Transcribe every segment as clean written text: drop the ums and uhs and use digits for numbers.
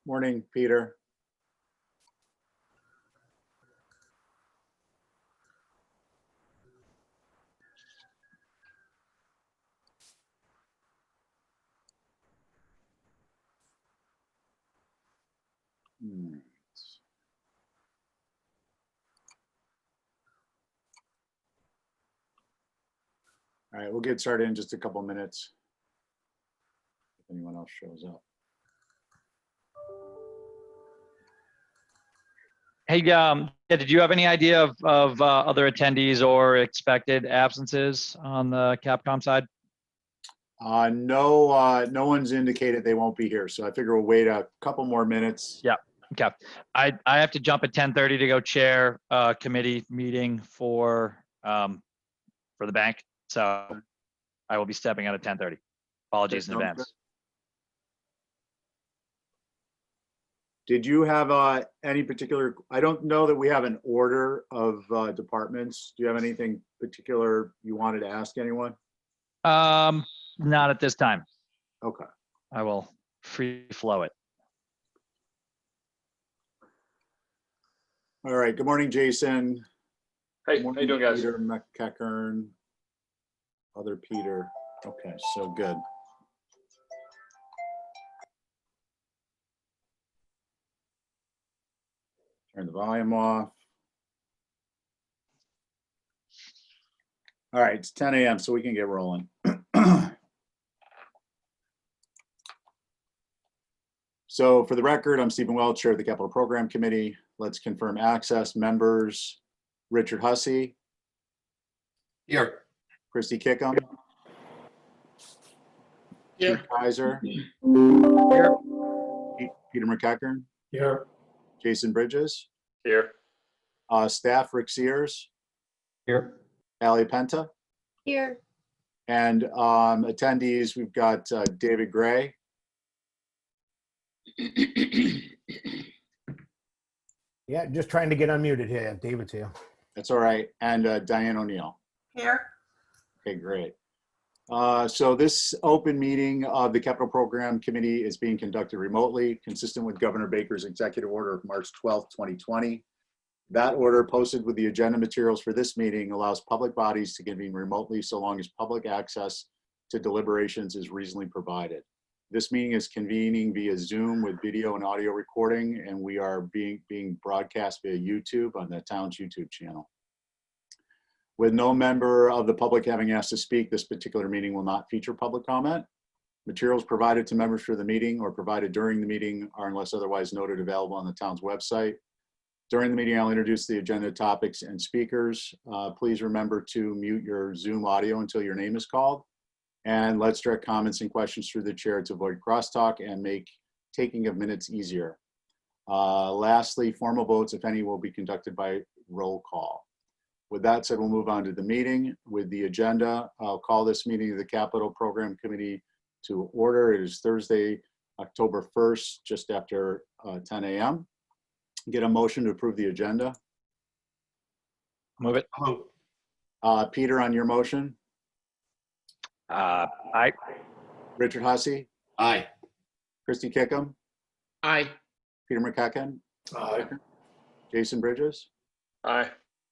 Morning, Peter. All right, we'll get started in just a couple minutes. If anyone else shows up. Hey, did you have any idea of other attendees or expected absences on the Capcom side? No, no one's indicated they won't be here, so I figure we'll wait a couple more minutes. Yeah. Okay. I have to jump at 10:30 to go chair a committee meeting for the bank, so I will be stepping out at 10:30. Apologies in advance. Did you have any particular, I don't know that we have an order of departments. Do you have anything particular you wanted to ask anyone? Not at this time. Okay. I will free flow it. All right. Good morning, Jason. Hey, Good morning, how you doing, guys? Peter McEachern. Other Peter. Okay, so good. Turn the volume off. All right, it's 10 a.m., so we can get rolling. So for the record, I'm Stephen Welch, Chair of the Capital Program Committee. Let's confirm access. Members, Richard Hussey. Here. Christy Kickham. Here. Pete Kaiser. Here. Peter McEachern. Here. Jason Bridges. Here. Staff, Rick Sears. Here. Ali Penta. Here. And attendees, we've got David Gray. Yeah, just trying to get unmuted here. David's here. That's all right. And Diane O'Neill. Here. Okay, great. So this open meeting of the Capital Program Committee is being conducted remotely, consistent with Governor Baker's executive order of March 12th, 2020. That order, posted with the agenda materials for this meeting, allows public bodies to convene remotely so long as public access to deliberations is reasonably provided. This meeting is convening via Zoom with video and audio recording, and we are being broadcast via YouTube on the town's YouTube channel. With no member of the public having asked to speak, this particular meeting will not feature public comment. Materials provided to members for the meeting or provided during the meeting are, unless otherwise noted, available on the town's website. During the meeting, I'll introduce the agenda topics and speakers. Please remember to mute your Zoom audio until your name is called. And let's direct comments and questions through the chair to avoid crosstalk and make taking of minutes easier. Lastly, formal votes, if any, will be conducted by roll call. With that said, we'll move on to the meeting. With the agenda, I'll call this meeting of the Capital Program Committee to order. It is Thursday, October 1st, just after 10 a.m. Get a motion to approve the agenda. Move it. Peter, on your motion. Aye. Richard Hussey. Aye. Christy Kickham. Aye. Peter McEachern. Aye. Jason Bridges. Aye.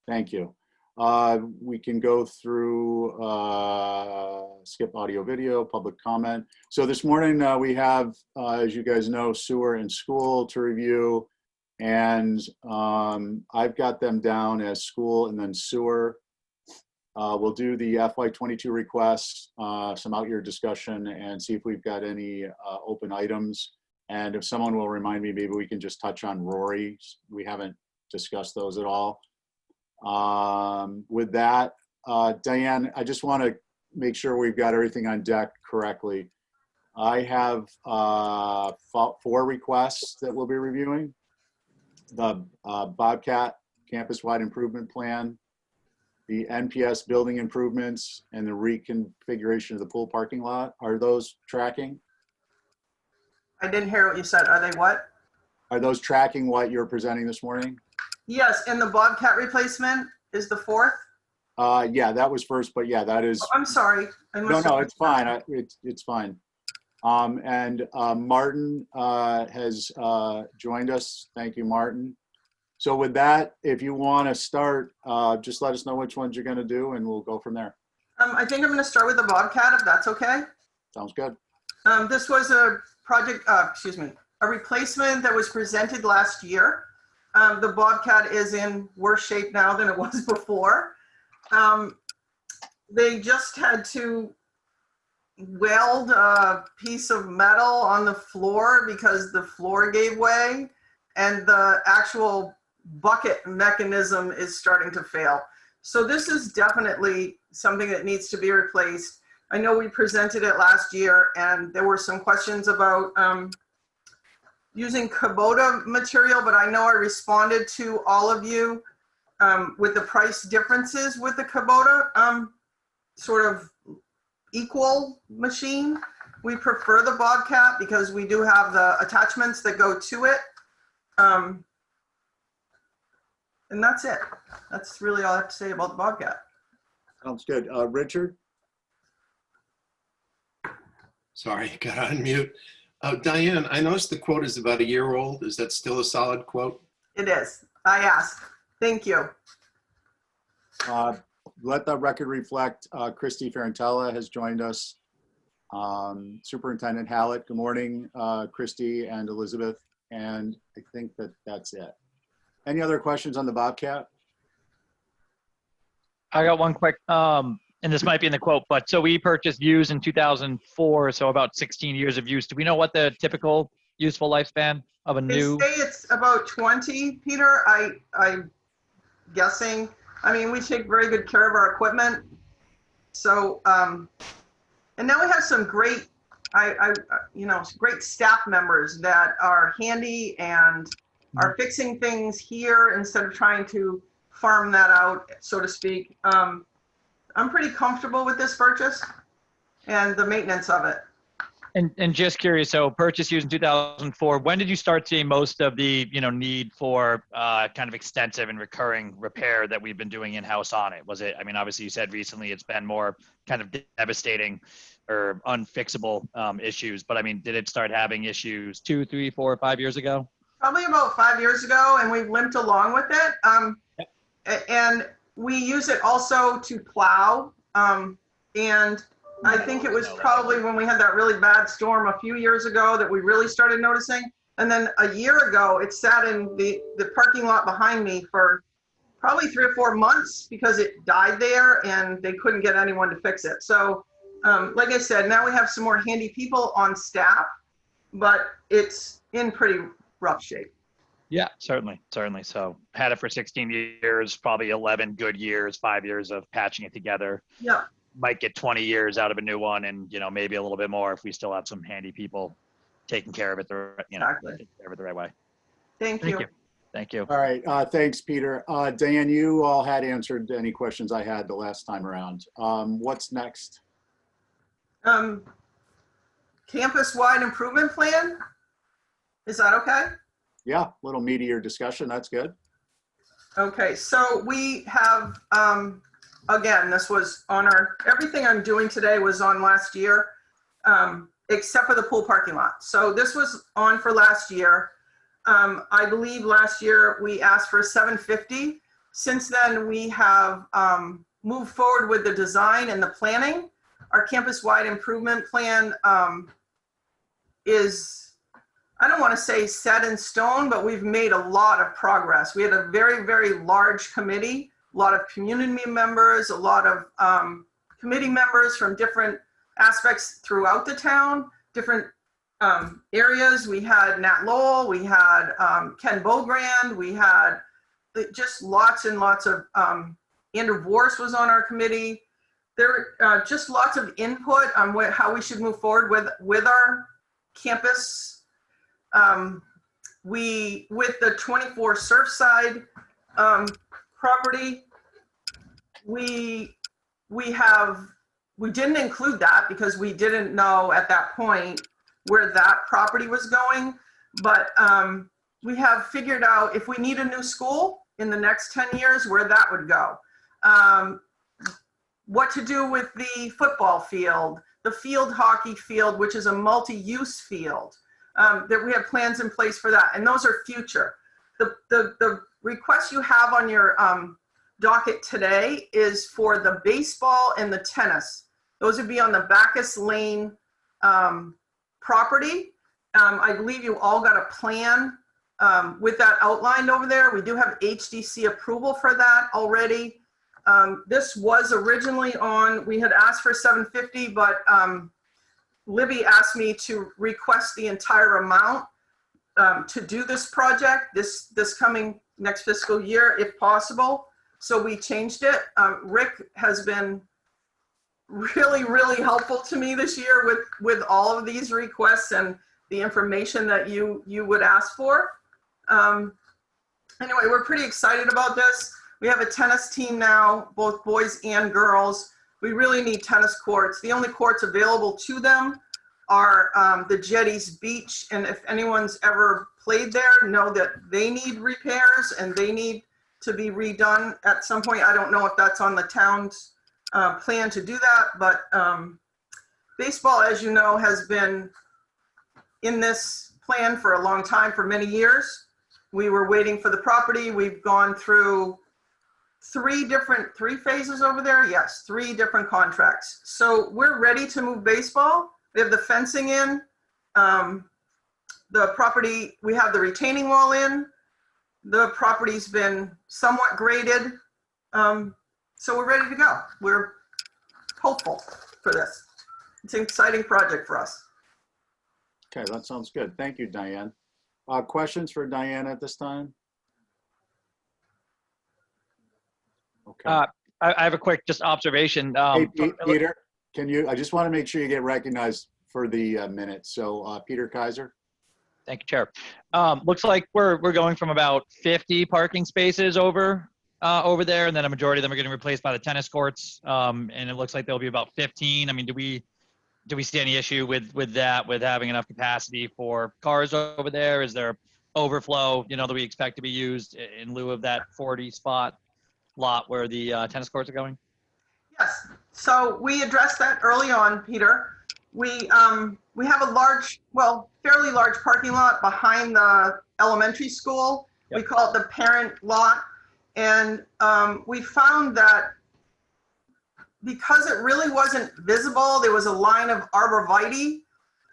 Thank you. We can go through skip audio video, public comment. So this morning we have, as you guys know, sewer and school to review. And I've got them down as school and then sewer. We'll do the FY22 requests, some out-year discussion, and see if we've got any open items. And if someone will remind me, maybe we can just touch on Rory. We haven't discussed those at all. With that, Diane, I just want to make sure we've got everything on deck correctly. I have 4 requests that we'll be reviewing. The Bobcat Campus-Wide Improvement Plan, the NPS building improvements, and the reconfiguration of the pool parking lot. Are those tracking? I didn't hear what you said. Are they what? Are those tracking what you're presenting this morning? Yes, and the Bobcat replacement is the fourth? Yeah, that was first, but yeah, that is. Oh, I'm sorry. I No, must no, have- it's fine. It's fine. And Martin has joined us. Thank you, Martin. So with that, if you want to start, just let us know which ones you're going to do, and we'll go from there. I think I'm going to start with the Bobcat, if that's okay. Sounds good. This was a project, a replacement that was presented last year. The Bobcat is in worse shape now than it was before. They just had to weld a piece of metal on the floor because the floor gave way, and the actual bucket mechanism is starting to fail. So this is definitely something that needs to be replaced. I know we presented it last year, and there were some questions about using Kubota material, but I know I responded to all of you with the price differences with the Kubota sort of equal machine. We prefer the Bobcat because we do have the attachments that go to it. And that's it. That's really all I have to say about the Bobcat. Sounds good. Richard? Sorry, got on mute. Diane, I noticed the quote is about a year old. Is that still a solid quote? It is. I asked. Thank you. Let the record reflect, Christy Ferrantella has joined us. Superintendent Hallett, good morning, Christy and Elizabeth. And I think that's it. Any other questions on the Bobcat? I got one quick, and this might be in the quote, but so we purchased used in 2004, so about 16 years of use. Do we know what the typical useful lifespan of a They new? say it's about 20, Peter. I'm guessing. I mean, we take very good care of our equipment. So, and now we have some great, great staff members that are handy and are fixing things here instead of trying to farm that out, so to speak. I'm pretty comfortable with this purchase and the maintenance of it. And just curious, so purchase used in 2004, when did you start seeing most of the, need for kind of extensive and recurring repair that we've been doing in-house on it? Was it, I mean, obviously you said recently it's been more kind of devastating or unfixable issues, but I mean, did it start having issues 2, 3, 4, 5 years ago? Probably about 5 years ago, and we've limped along with it. And we use it also to plow. And I think it was probably when we had that really bad storm a few years ago that we really started noticing. And then a year ago, it sat in the parking lot behind me for probably 3 or 4 months because it died there and they couldn't get anyone to fix it. So like I said, now we have some more handy people on staff, but it's in pretty rough shape. Yeah, certainly. So had it for 16 years, probably 11 good years, 5 years of patching it together. Yeah. Might get 20 years out of a new one, and maybe a little bit more if we still have some handy people taking care of it Exactly. taking care of it the right way. Thank you. Thank you. All right, thanks, Peter. Diane, you all had answered any questions I had the last time around. What's next? Campus-wide improvement plan? Is that okay? Yeah, little meatier discussion, that's good. Okay, so we have, again, this was on everything I'm doing today was on last year, except for the pool parking lot. So this was on for last year. I believe last year we asked for $750. Since then, we have moved forward with the design and the planning. Our campus-wide improvement plan is, I don't want to say set in stone, but we've made a lot of progress. We had a very, very large committee, a lot of community members, a lot of committee members from different aspects throughout the town, different areas. We had Nat Lowell, we had Ken Beaugrand, we had just lots and lots of, Andrew Vorse was on our committee. There were just lots of input on how we should move forward with our campus. With the 24 Surfside property, we didn't include that because we didn't know at that point where that property was going. But we have figured out if we need a new school in the next 10 years, where that would go. What to do with the football field, the field hockey field, which is a multi-use field, that we have plans in place for that. And those are future. The request you have on your docket today is for the baseball and the tennis. Those would be on the Bacchus Lane property. I believe you all got a plan with that outlined over there. We do have HDC approval for that already. This was originally on, we had asked for 750, but Libby asked me to request the entire amount to do this project this coming next fiscal year, if possible. So we changed it. Rick has been really, really helpful to me this year with all of these requests and the information that you would ask for. Anyway, we're pretty excited about this. We have a tennis team now, both boys and girls. We really need tennis courts. The only courts available to them are the Jetties Beach. And if anyone's ever played there, know that they need repairs and they need to be redone at some point. I don't know if that's on the town's plan to do that, but baseball, as you know, has been in this plan for a long time, for many years. We were waiting for the property. We've gone through three phases over there. Yes, 3 different contracts. So we're ready to move baseball. We have the fencing in, the property, we have the retaining wall in. The property's been somewhat graded. So we're ready to go. We're hopeful for this. It's an exciting project for us. Okay, that sounds good. Thank you, Diane. Questions for Diane at this time? Okay. I have a quick just observation. Hey, Peter, I just want to make sure you get recognized for the minutes. So Peter Kaiser. Thank you, Chair. Looks like we're going from about 50 parking spaces over there, and then a majority of them are getting replaced by the tennis courts. And it looks like there'll be about 15. I mean, do we see any issue with that, with having enough capacity for cars over there? Is there overflow, that we expect to be used in lieu of that 40 spot lot where the tennis courts are going? Yes, so we addressed that early on, Peter. We have a fairly large parking lot behind the elementary school. Yep. We call it the parent lot. And we found that because it really wasn't visible, there was a line of arborvitae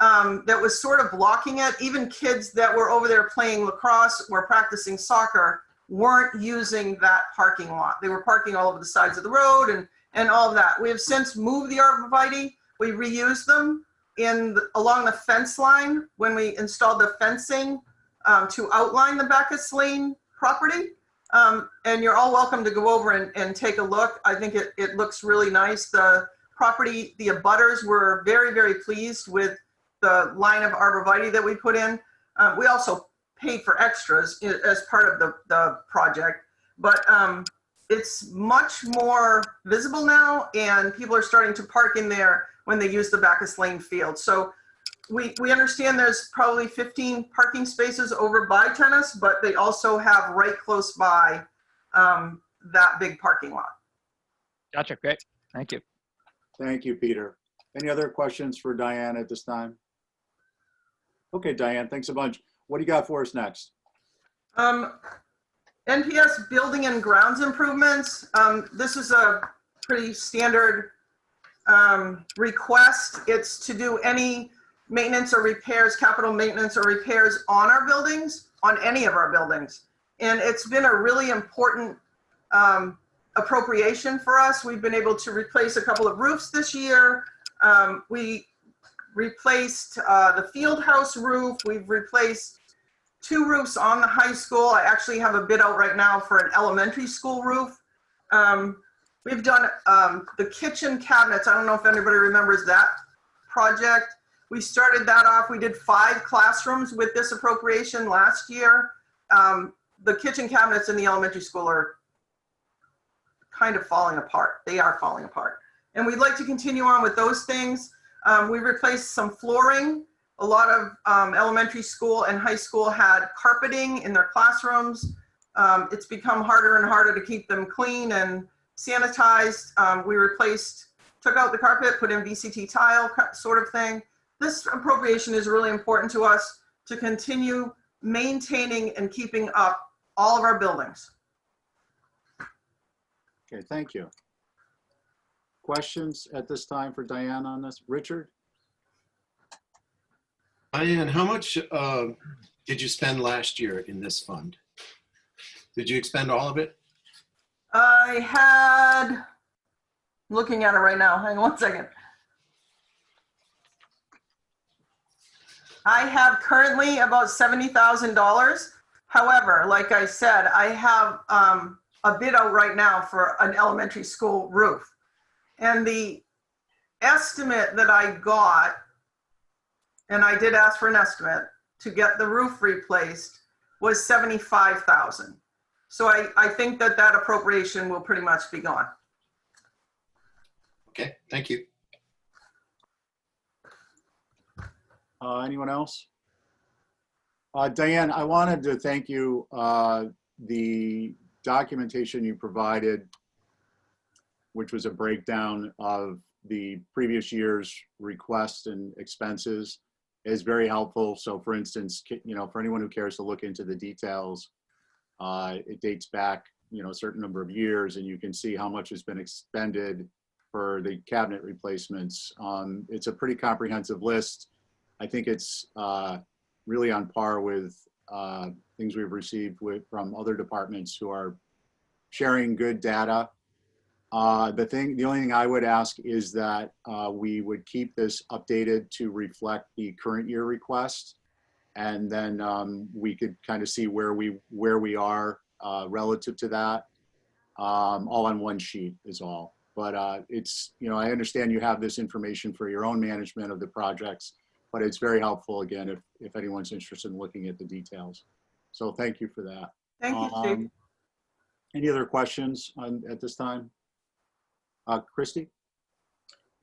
that was sort of blocking it. Even kids that were over there playing lacrosse or practicing soccer weren't using that parking lot. They were parking all over the sides of the road and all of that. We have since moved the arborvitae. We reused them along the fence line when we installed the fencing to outline the Bacchus Lane property. And you're all welcome to go over and take a look. I think it looks really nice. The property, the abutters were very, very pleased with the line of arborvitae that we put in. We also paid for extras as part of the project, but it's much more visible now, and people are starting to park in there when they use the Bacchus Lane field. So we understand there's probably 15 parking spaces over by tennis, but they also have right close by that big parking lot. Gotcha, great, thank you. Thank you, Peter. Any other questions for Diane at this time? Okay, Diane, thanks a bunch. What do you got for us next? NPS building and grounds improvements. This is a pretty standard request. It's to do any maintenance or repairs, capital maintenance or repairs on our buildings, on any of our buildings. And it's been a really important appropriation for us. We've been able to replace a couple of roofs this year. We replaced the field house roof. We've replaced 2 roofs on the high school. I actually have a bid out right now for an elementary school roof. We've done the kitchen cabinets. I don't know if anybody remembers that project. We started that off. We did 5 classrooms with this appropriation last year. The kitchen cabinets in the elementary school are kind of falling apart. They are falling apart. And we'd like to continue on with those things. We replaced some flooring. A lot of elementary school and high school had carpeting in their classrooms. It's become harder and harder to keep them clean and sanitized. We took out the carpet, put in VCT tile sort of thing. This appropriation is really important to us to continue maintaining and keeping up all of our buildings. Okay, thank you. Questions at this time for Diane on this? Richard? Diane, how much did you spend last year in this fund? Did you expend all of it? I had, looking at it right now, hang on one second. I have currently about $70,000. However, like I said, I have a bid out right now for an elementary school roof. And the estimate that I got, and I did ask for an estimate to get the roof replaced, was $75,000. So I think that that appropriation will pretty much be gone. Okay, thank you. Anyone else? Diane, I wanted to thank you. The documentation you provided, which was a breakdown of the previous year's requests and expenses, is very helpful. So for instance, for anyone who cares to look into the details, it dates back, a certain number of years, and you can see how much has been expended for the cabinet replacements. It's a pretty comprehensive list. I think it's really on par with things we've received from other departments who are sharing good data. The only thing I would ask is that we would keep this updated to reflect the current year request, and then we could kind of see where we are relative to that, all on one sheet is all. But it's, I understand you have this information for your own management of the projects, but it's very helpful, again, if anyone's interested in looking at the details. So thank you for that. Thank you, Steve. Any other questions at this time? Christy?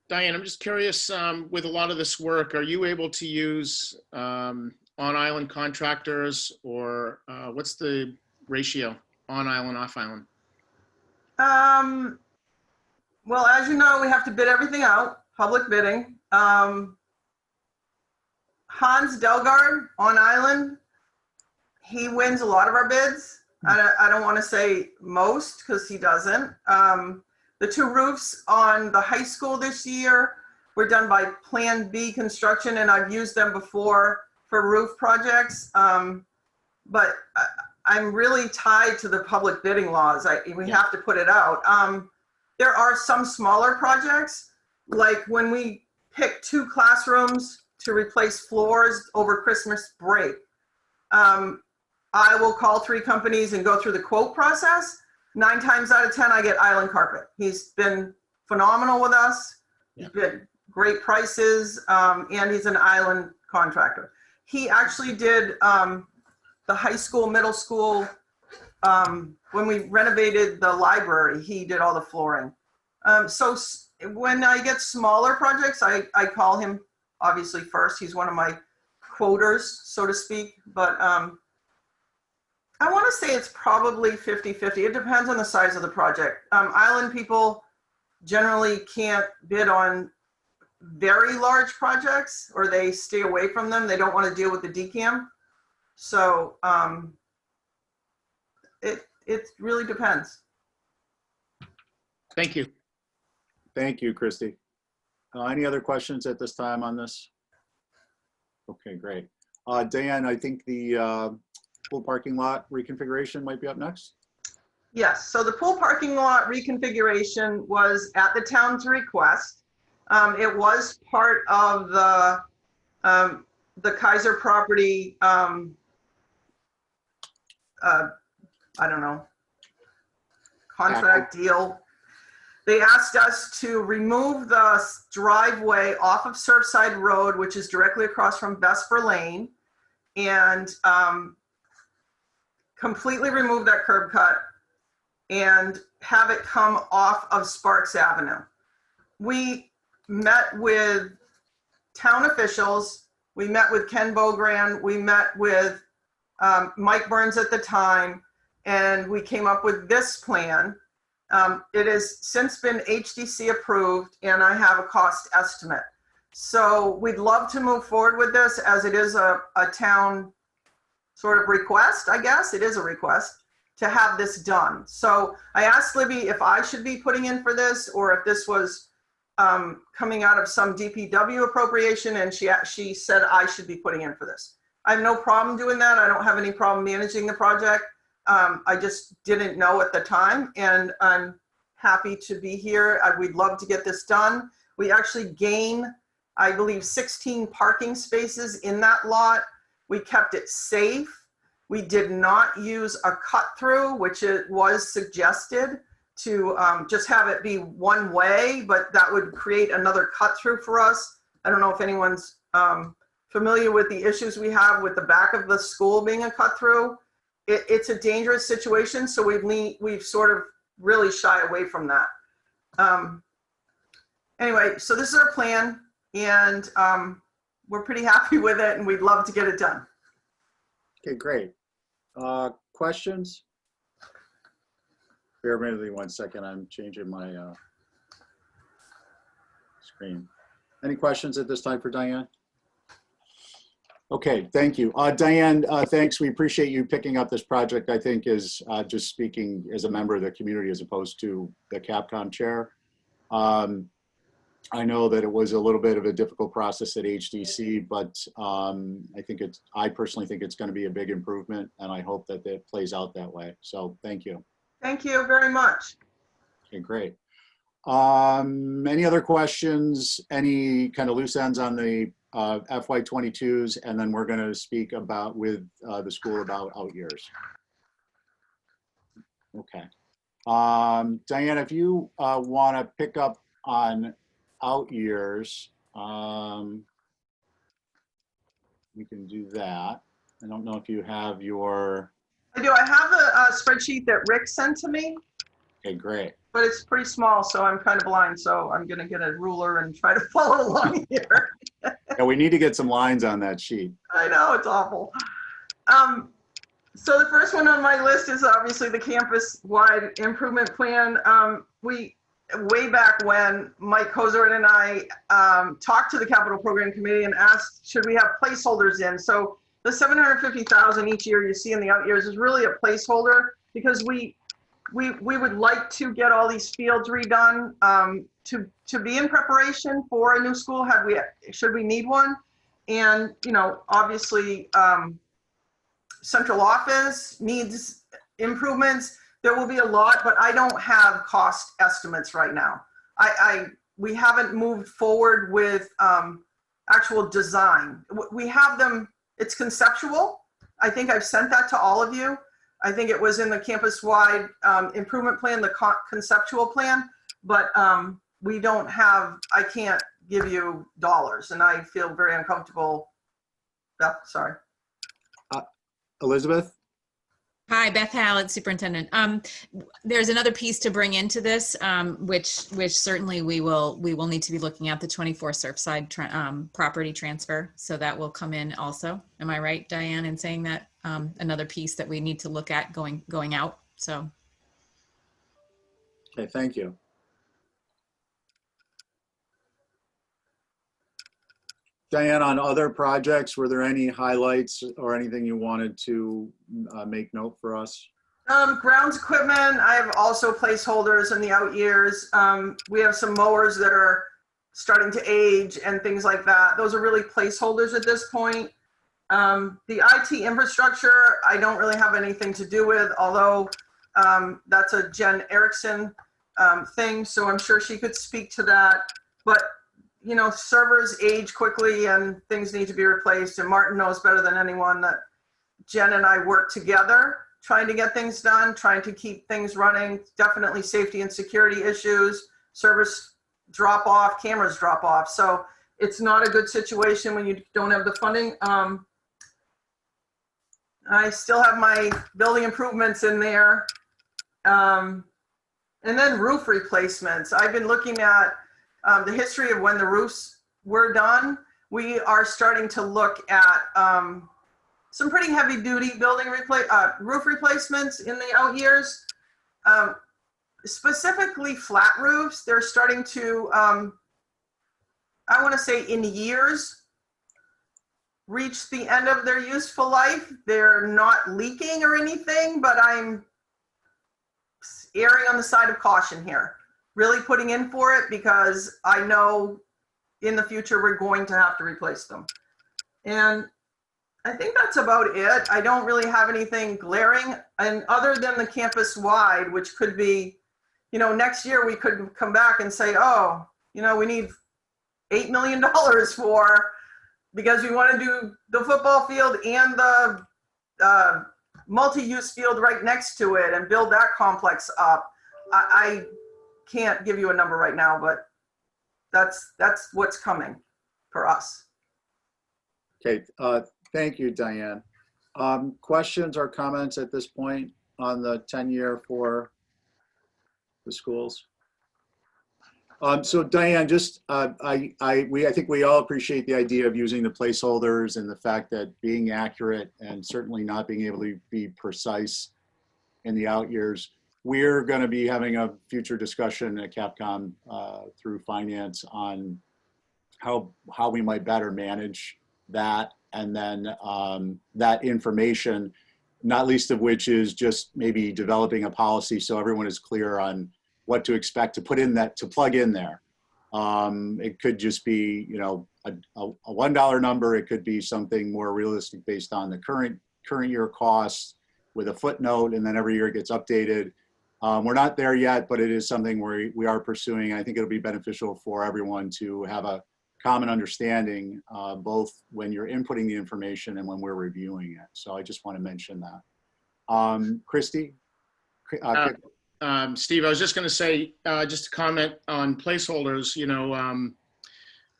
Diane, I'm just curious, with a lot of this work, are you able to use on-island contractors, or what's the ratio, on-island, off-island? Well, as you know, we have to bid everything out, public bidding. Hans Delgard on island, he wins a lot of our bids. I don't want to say most because he doesn't. The two roofs on the high school this year were done by Plan B Construction, and I've used them before for roof projects. But I'm really tied to the public bidding laws. We have to put it out. There are some smaller projects, like when we pick 2 classrooms to replace floors over Christmas break. I will call 3 companies and go through the quote process. 9 times out of 10, I get Island Carpet. He's been phenomenal with us. He's been great prices, and he's an island contractor. He actually did the high school, middle school, when we renovated the library, he did all the flooring. So when I get smaller projects, I call him obviously first. He's one of my quoters, so to speak. But I want to say it's probably 50-50. It depends on the size of the project. Island people generally can't bid on very large projects, or they stay away from them. They don't want to deal with the DCAM. So it really depends. Thank you. Thank you, Christy. Any other questions at this time on this? Okay, great. Diane, I think the pool parking lot reconfiguration might be up next. Yes, so the pool parking lot reconfiguration was at the town's request. It was part of the Kaiser property, I don't know, contract deal. They asked us to remove the driveway off of Surfside Road, which is directly across from Vesper Lane, and completely remove that curb cut and have it come off of Sparks Avenue. We met with town officials. We met with Ken Bogran. We met with Mike Burns at the time, and we came up with this plan. It has since been HDC approved, and I have a cost estimate. So we'd love to move forward with this, as it is a town sort of request, I guess. It is a request to have this done. So I asked Libby if I should be putting in for this, or if this was coming out of some DPW appropriation, and she said I should be putting in for this. I have no problem doing that. I don't have any problem managing the project. I just didn't know at the time, and I'm happy to be here. We'd love to get this done. We actually gain, I believe, 16 parking spaces in that lot. We kept it safe. We did not use a cut through, which it was suggested to just have it be one way, but that would create another cut through for us. I don't know if anyone's familiar with the issues we have with the back of the school being a cut through. It's a dangerous situation, so we've sort of really shy away from that. Anyway, so this is our plan, and we're pretty happy with it, and we'd love to get it done. Okay, great. Questions? Bear with me 1 second. I'm changing my screen. Any questions at this time for Diane? Okay, thank you. Diane, thanks. We appreciate you picking up this project. I think is just speaking as a member of the community as opposed to the Capcom chair. I know that it was a little bit of a difficult process at HDC, but I personally think it's going to be a big improvement, and I hope that it plays out that way. So thank you. Thank you very much. Okay, great. Any other questions? Any kind of loose ends on the FY22s, and then we're going to speak about with the school about out years. Okay. Diane, if you want to pick up on out years, we can do that. I don't know if you have your... I do. I have the spreadsheet that Rick sent to me. Okay, great. But it's pretty small, so I'm kind of blind. So I'm going to get a ruler and try to follow along here. Yeah, we need to get some lines on that sheet. I know, it's awful. So the first one on my list is obviously the campus-wide improvement plan. Way back when, Mike Kozart and I talked to the capital program committee and asked, should we have placeholders in? So the $750,000 each year you see in the out years is really a placeholder, because we would like to get all these fields redone to be in preparation for a new school should we need one. And, you know, obviously central office needs improvements. There will be a lot, but I don't have cost estimates right now. We haven't moved forward with actual design. We have them, it's conceptual. I think I've sent that to all of you. I think it was in the campus-wide improvement plan, the conceptual plan, but we don't have, I can't give you dollars, and I feel very uncomfortable. Sorry. Elizabeth? Hi, Beth Hallett, Superintendent. There's another piece to bring into this, which certainly we will need to be looking at, the 24 Surfside property transfer. So that will come in also. Am I right, Diane, in saying that another piece that we need to look at going out? So. Okay, thank you. Diane, on other projects, were there any highlights or anything you wanted to make note for us? Grounds equipment, I have also placeholders in the out years. We have some mowers that are starting to age and things like that. Those are really placeholders at this point. The IT infrastructure, I don't really have anything to do with, although that's a Jen Erickson thing, so I'm sure she could speak to that. But you know, servers age quickly and things need to be replaced. And Martin knows better than anyone that Jen and I work together trying to get things done, trying to keep things running. Definitely safety and security issues, servers drop off, cameras drop off. So it's not a good situation when you don't have the funding. I still have my building improvements in there. And then roof replacements. I've been looking at the history of when the roofs were done. We are starting to look at some pretty heavy duty roof replacements in the out years. Specifically flat roofs, they're starting to, I want to say in years, reach the end of their useful life. They're not leaking or anything, but I'm erring on the side of caution here. Really putting in for it because I know in the future we're going to have to replace them. And I think that's about it. I don't really have anything glaring, and other than the campus wide, which could be, you know, next year we could come back and say, oh, you know, we need $8 million for, because we want to do the football field and the multi-use field right next to it and build that complex up. I can't give you a number right now, but that's what's coming for us. Okay, thank you, Diane. Questions or comments at this point on the 10-year for the schools? So Diane, just I think we all appreciate the idea of using the placeholders and the fact that being accurate and certainly not being able to be precise in the out years. We're going to be having a future discussion at Capcom through finance on how we might better manage that, and then that information, not least of which is just maybe developing a policy so everyone is clear on what to expect to put in that, to plug in there. It could just be, you know, a $1 number. It could be something more realistic based on the current year costs with a footnote, and then every year it gets updated. We're not there yet, but it is something we are pursuing. I think it'll be beneficial for everyone to have a common understanding, both when you're inputting the information and when we're reviewing it. So I just want to mention that. Christy? Steve, I was just going to say, just to comment on placeholders, you know,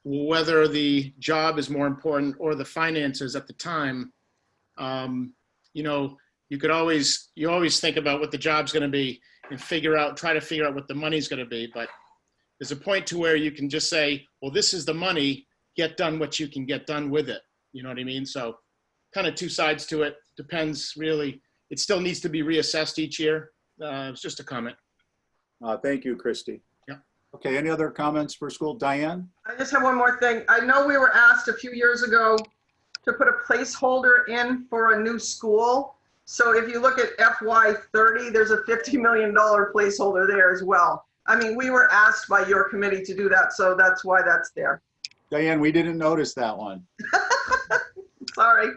whether the job is more important or the finances at the time, you know, you always think about what the job's going to be and try to figure out what the money's going to be. But there's a point to where you can just say, well, this is the money, get done what you can get done with it. You know what I mean? So kind of two sides to it. Depends really. It still needs to be reassessed each year. It's just a comment. Thank you, Christy. Yeah. Okay, any other comments for school? Diane? I just have one more thing. I know we were asked a few years ago to put a placeholder in for a new school. So if you look at FY30, there's a $50 million placeholder there as well. I mean, we were asked by your committee to do that, so that's why that's there. Diane, we didn't notice that one. Sorry.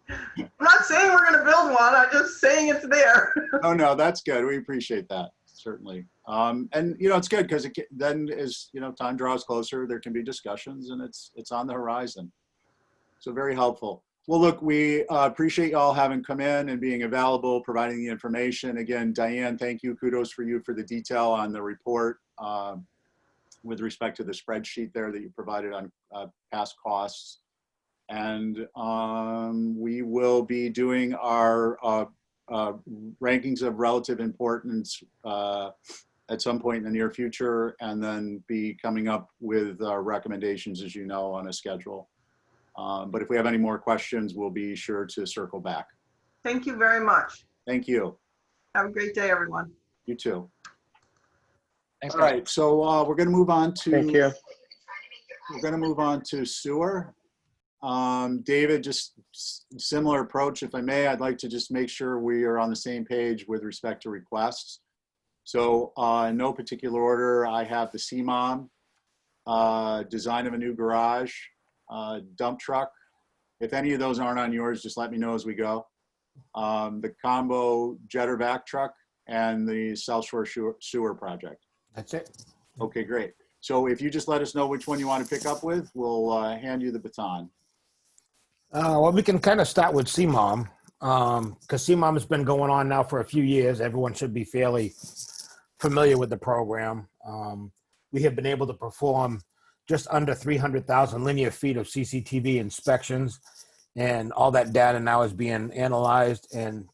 I'm not saying we're going to build one. I'm just saying it's there. Oh, no, that's good. We appreciate that, certainly. And, you know, it's good because then as, you know, time draws closer, there can be discussions and it's on the horizon. So very helpful. Well, look, we appreciate you all having come in and being available, providing the information. Again, Diane, thank you. Kudos for you for the detail on the report with respect to the spreadsheet there that you provided on past costs. And we will be doing our rankings of relative importance at some point in the near future, and then be coming up with recommendations, as you know, on a schedule. But if we have any more questions, we'll be sure to circle back. Thank you very much. Thank you. Have a great day, everyone. You too. Thanks, All guys. right, so we're going to move on to. Thank you. We're going to move on to sewer. David, just similar approach, if I may. I'd like to just make sure we are on the same page with respect to requests. So in no particular order, I have the CMOM, design of a new garage, dump truck. If any of those aren't on yours, just let me know as we go. The combo jetter vac truck and the South Shore sewer project. That's it. Okay, great. So if you just let us know which one you want to pick up with, we'll hand you the baton. Well, we can kind of start with CMOM, because CMOM has been going on now for a few years. Everyone should be fairly familiar with the program. We have been able to perform just under 300,000 linear feet of CCTV inspections, and all that data now is being analyzed, and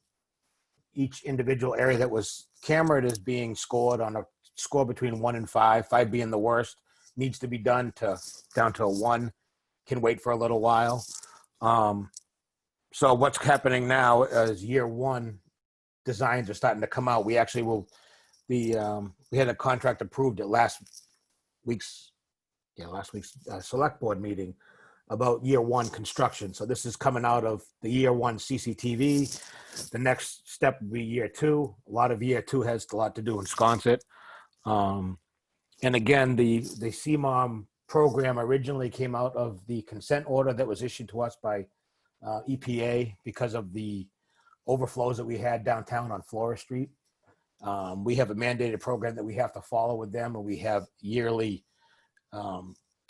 each individual area that was camera is being scored on a score between 1 and 5, 5 being the worst, needs to be down to a 1, can wait for a little while. So what's happening now is year 1 designs are starting to come out. We actually will be, we had a contract approved at last week's select board meeting about year 1 construction. So this is coming out of the year 1 CCTV. The next step would be year 2. A lot of year 2 has a lot to do in Sconset. And again, the CMOM program originally came out of the consent order that was issued to us by EPA because of the overflows that we had downtown on Flora Street. We have a mandated program that we have to follow with them, and we have yearly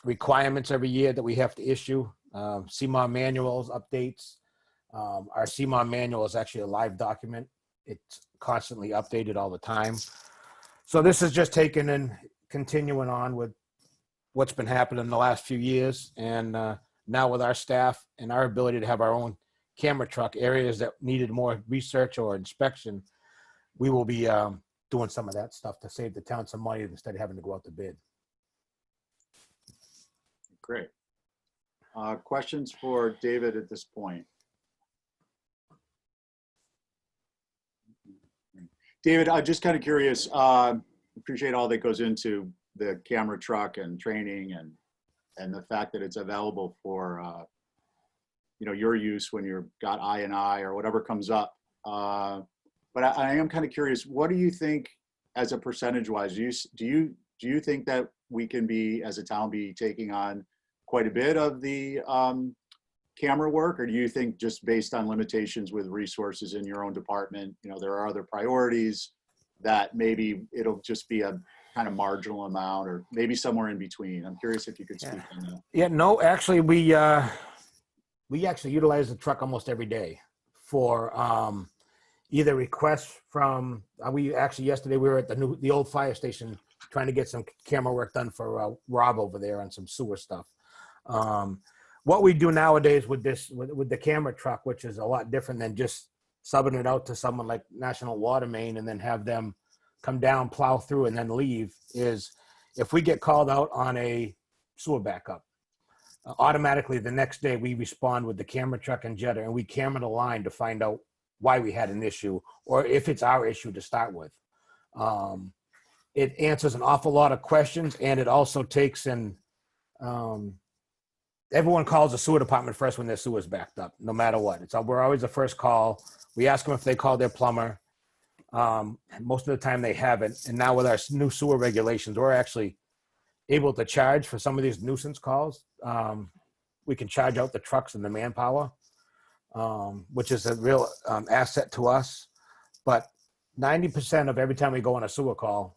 requirements every year that we have to issue. CMOM manuals, updates. Our CMOM manual is actually a live document. It's constantly updated all the time. So this is just taking and continuing on with what's been happening in the last few years. And now with our staff and our ability to have our own camera truck, areas that needed more research or inspection, we will be doing some of that stuff to save the town some money instead of having to go out to bid. Great. Questions for David at this point? David, I'm just kind of curious, appreciate all that goes into the camera truck and training and the fact that it's available for, your use when you've got I&I or whatever comes up. But I am kind of curious, what do you think as a percentage wise, do you think that we can be, as a town, be taking on quite a bit of the camera work, or do you think just based on limitations with resources in your own department, there are other priorities that maybe it'll just be a kind of marginal amount, or maybe somewhere in between? I'm curious if you could speak on that. Yeah, no, actually, we actually utilize the truck almost every day for either requests from, yesterday we were at the old fire station trying to get some camera work done for Rob over there on some sewer stuff. What we do nowadays with the camera truck, which is a lot different than just subbing it out to someone like National Water Main and then have them come down, plow through, and then leave, is if we get called out on a sewer backup, automatically the next day we respond with the camera truck and jetter, and we camera the line to find out why we had an issue, or if it's our issue to start with. It answers an awful lot of questions, and it also takes in, everyone calls the sewer department first when their sewer's backed up, no matter what. We're always the first call. We ask them if they called their plumber. Most of the time they haven't. And now with our new sewer regulations, we're actually able to charge for some of these nuisance calls. We can charge out the trucks and the manpower, which is a real asset to us. But 90% of every time we go on a sewer call,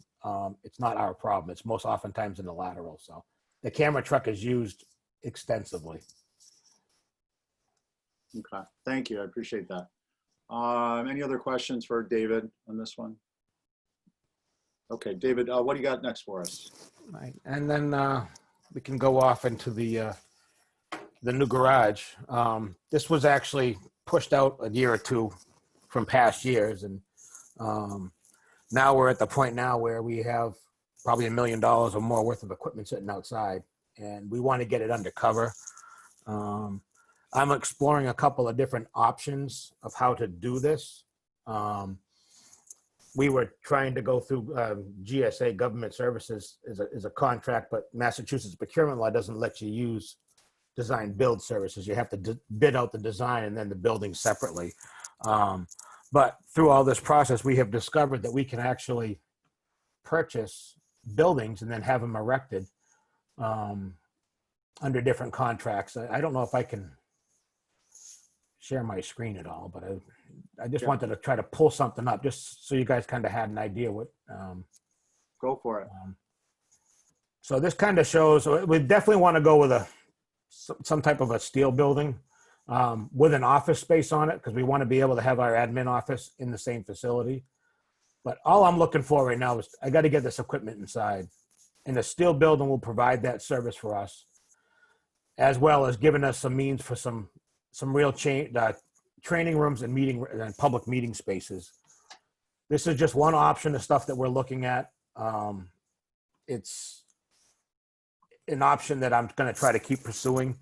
it's not our problem. It's most oftentimes in the lateral. So the camera truck is used extensively. Okay, thank you. I appreciate that. Any other questions for David on this one? Okay, David, what do you got next for us? Right. And then we can go off into the new garage. This was actually pushed out a year or two from past years. And now we're at the point now where we have probably $1 million or more worth of equipment sitting outside, and we want to get it undercover. I'm exploring a couple of different options of how to do this. We were trying to go through GSA, Government Services, is a contract, but Massachusetts procurement law doesn't let you use design build services. You have to bid out the design and then the building separately. But through all this process, we have discovered that we can actually purchase buildings and then have them erected under different contracts. I don't know if I can share my screen at all, but I just wanted to try to pull something up just so you guys kind of had an idea what. Go for it. So this kind of shows, we definitely want to go with some type of a steel building with an office space on it, because we want to be able to have our admin office in the same facility. But all I'm looking for right now is I got to get this equipment inside, and the steel building will provide that service for us, as well as giving us some means for some real training rooms and public meeting spaces. This is just one option of stuff that we're looking at. It's an option that I'm going to try to keep pursuing.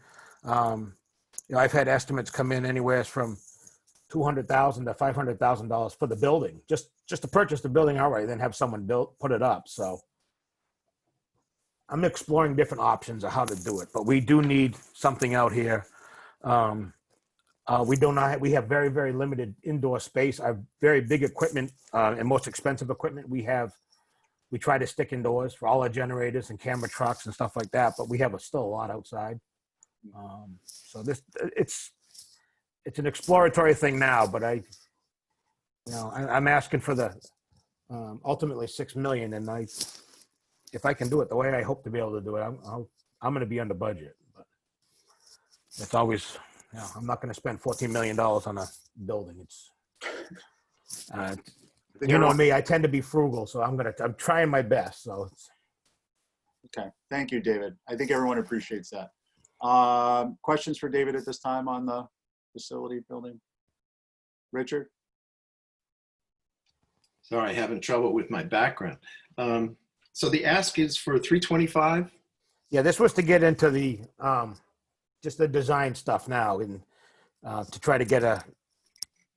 I've had estimates come in anywhere from $200,000 to $500,000 for the building, just to purchase the building outright, then have someone put it up. So I'm exploring different options of how to do it, but we do need something out here. We have very, very limited indoor space. Our very big equipment and most expensive equipment we try to stick indoors for all our generators and camera trucks and stuff like that, but we have still a lot outside. So it's an exploratory thing now, but I'm asking for the ultimately $6 million, and if I can do it the way I hope to be able to do it, I'm going to be under budget. But it's always, I'm not going to spend $14 million on a building. It's you know me, I tend to be frugal, so I'm trying my best. So Okay, thank you, David. I think everyone appreciates that. Questions for David at this time on the facility building? Richard? Sorry, having trouble with my background. So the ask is for 325? yeah, this was to get into the just the design stuff now, and to try to get a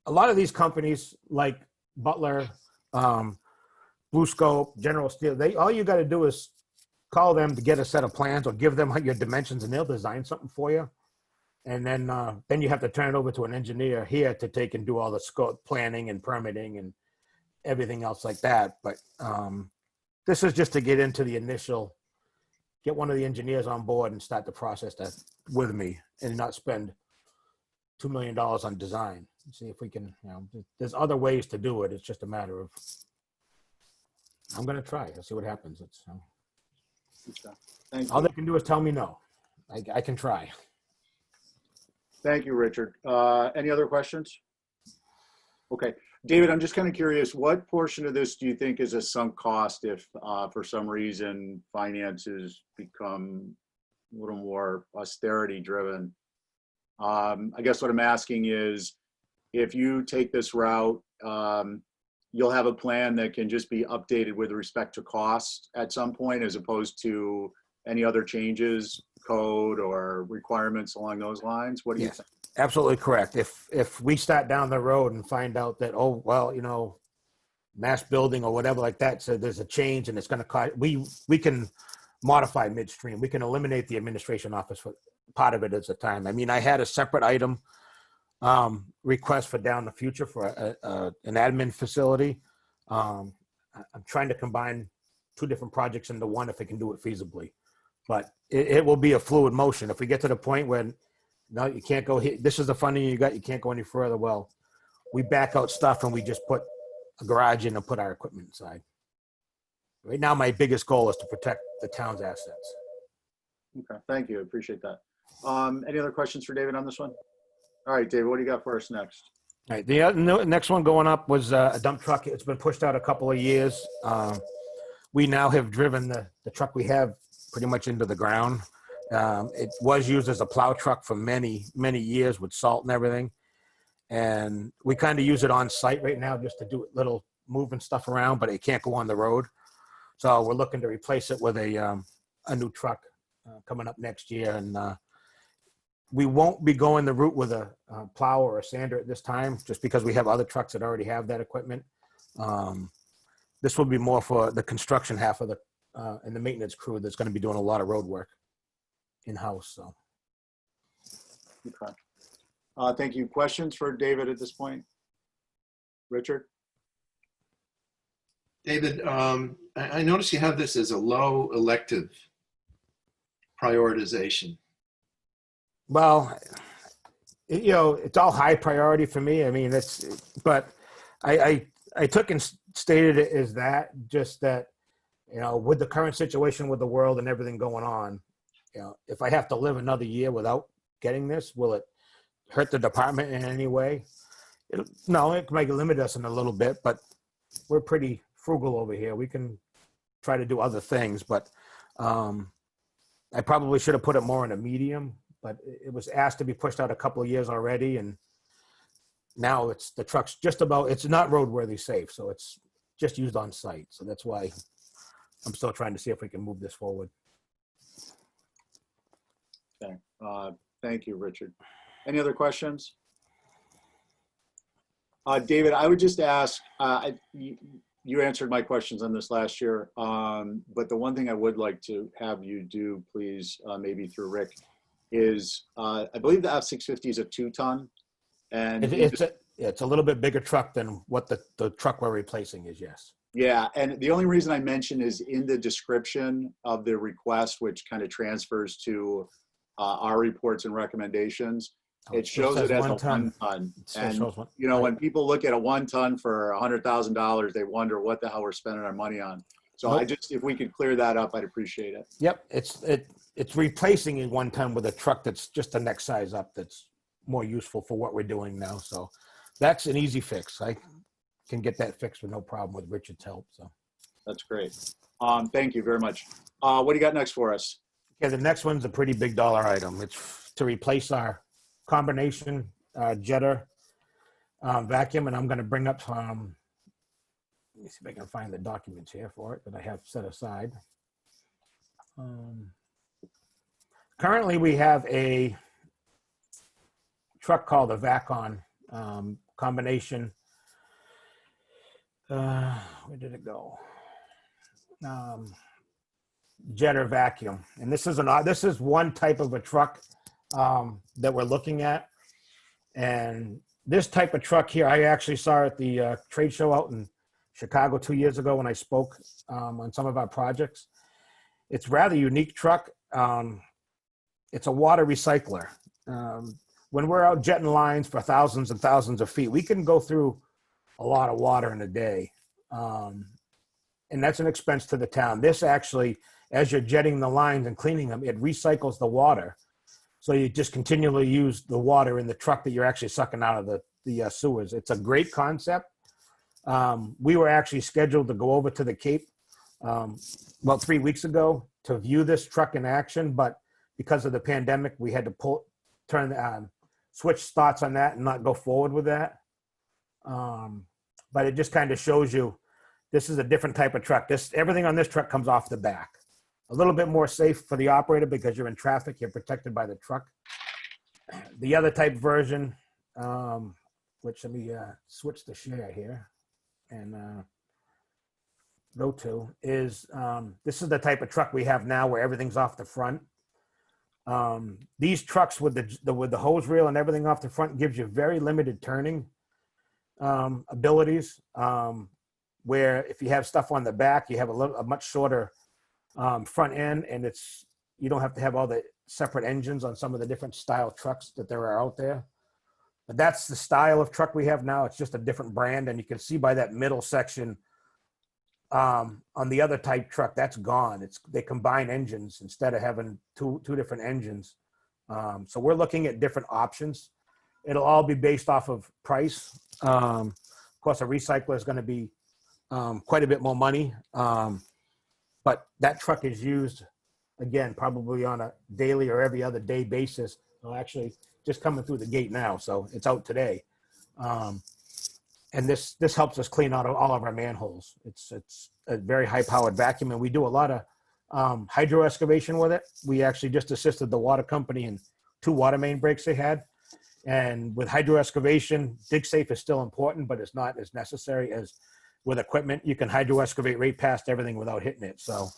lot of these companies like Butler, Blue Scope, General Steel, all you got to do is call them to get a set of plans or give them your dimensions, and they'll design something for you. And then you have to turn it over to an engineer here to take and do all the scope planning and permitting and everything else like that. But this is just to get into the initial, get one of the engineers on board and start the process with me, and not spend $2 million on design. See if we can, there's other ways to do it. It's just a matter of, I'm going to try. I'll see what happens. Thank All you. they can do is tell me no. I can try. Thank you, Richard. Any other questions? Okay, David, I'm just kind of curious, what portion of this do you think is a sunk cost if for some reason finances become a little more austerity driven? I guess what I'm asking is, if you take this route, you'll have a plan that can just be updated with respect to cost at some point, as opposed to any other changes, code or requirements along those lines? What do you think? Absolutely correct. If we start down the road and find out that, oh, well, mass building or whatever like that, so there's a change and it's going to cost, we can modify midstream. We can eliminate the administration office for part of it at a time. I mean, I had a separate item request for down the future for an admin facility. I'm trying to combine two different projects into one if I can do it feasibly, but it will be a fluid motion. If we get to the point where, no, you can't go here, this is the funding you got, you can't go any further, well, we back out stuff and we just put a garage in and put our equipment inside. Right now, my biggest goal is to protect the town's assets. Okay, thank you. Appreciate that. Any other questions for David on this one? All right, David, what do you got for us next? All right, the next one going up was a dump truck. It's been pushed out a couple of years. We now have driven the truck we have pretty much into the ground. It was used as a plow truck for many, many years with salt and everything. And we kind of use it on site right now just to do little moving stuff around, but it can't go on the road. So we're looking to replace it with a new truck coming up next year. And we won't be going the route with a plow or a sander at this time, just because we have other trucks that already have that equipment. This will be more for the construction half of and the maintenance crew that's going to be doing a lot of road work in-house. So. Okay. Thank you. Questions for David at this point? Richard? David, I notice you have this as a low elective prioritization. Well, it's all high priority for me. I mean, but I took and stated it as that, just that, with the current situation with the world and everything going on, if I have to live another year without getting this, will it hurt the department in any way? No, it might limit us in a little bit, but we're pretty frugal over here. We can try to do other things, but I probably should have put it more in a medium, but it was asked to be pushed out a couple of years already. And now it's the truck's just about, it's not roadworthy safe, so it's just used on site. So that's why I'm still trying to see if we can move this forward. Okay. Thank you, Richard. Any other questions? David, I would just ask, you answered my questions on this last year, but the one thing I would like to have you do, please, maybe through Rick, is I believe the F-650 is a 2-ton. And It's a little bit bigger truck than what the truck we're replacing is, yes. yeah, and the only reason I mention is in the description of the request, which kind of transfers to our reports and recommendations, it shows it as a 1-ton. And, you know, when people look at a 1-ton for $100,000, they wonder what the hell we're spending our money on. So Nope. I just, if we could clear that up, I'd appreciate it. Yep, it's replacing a 1-ton with a truck that's just the next size up, that's more useful for what we're doing now. So that's an easy fix. I can get that fixed with no problem with Richard's help. So That's great. Thank you very much. What do you got next for us? okay, the next one's a pretty big dollar item. It's to replace our combination jetter vacuum, and I'm going to bring up let me see if I can find the documents here for it that I have set aside. Currently, we have a truck called a Vacon combination. Where did it go? Jetter vacuum, and this is one type of a truck that we're looking at. And this type of truck here, I actually saw at the trade show out in Chicago 2 years ago when I spoke on some of our projects. It's a rather unique truck. It's a water recycler. When we're out jetting lines for thousands and thousands of feet, we can go through a lot of water in a day. And that's an expense to the town. This actually, as you're jetting the lines and cleaning them, it recycles the water. So you just continually use the water in the truck that you're actually sucking out of the sewers. It's a great concept. We were actually scheduled to go over to the Cape about 3 weeks ago to view this truck in action, but because of the pandemic, we had to switch thoughts on that and not go forward with that. But it just kind of shows you this is a different type of truck. Everything on this truck comes off the back. A little bit more safe for the operator because you're in traffic, you're protected by the truck. The other type version, which let me switch the share here and go to, is this is the type of truck we have now where everything's off the front. These trucks with the hose reel and everything off the front gives you very limited turning abilities, where if you have stuff on the back, you have a much shorter front end, and you don't have to have all the separate engines on some of the different style trucks that there are out there. But that's the style of truck we have now. It's just a different brand, and you can see by that middle section on the other type truck, that's gone. They combine engines instead of having two different engines. So we're looking at different options. It'll all be based off of price. Of course, a recycler is going to be quite a bit more money. But that truck is used, again, probably on a daily or every other day basis. Well, actually, just coming through the gate now, so it's out today. And this helps us clean out all of our manholes. It's a very high-powered vacuum, and we do a lot of hydro excavation with it. We actually just assisted the water company in 2 water main breaks they had. And with hydro excavation, dig safe is still important, but it's not as necessary as with equipment. You can hydro excavate right past everything without hitting it. So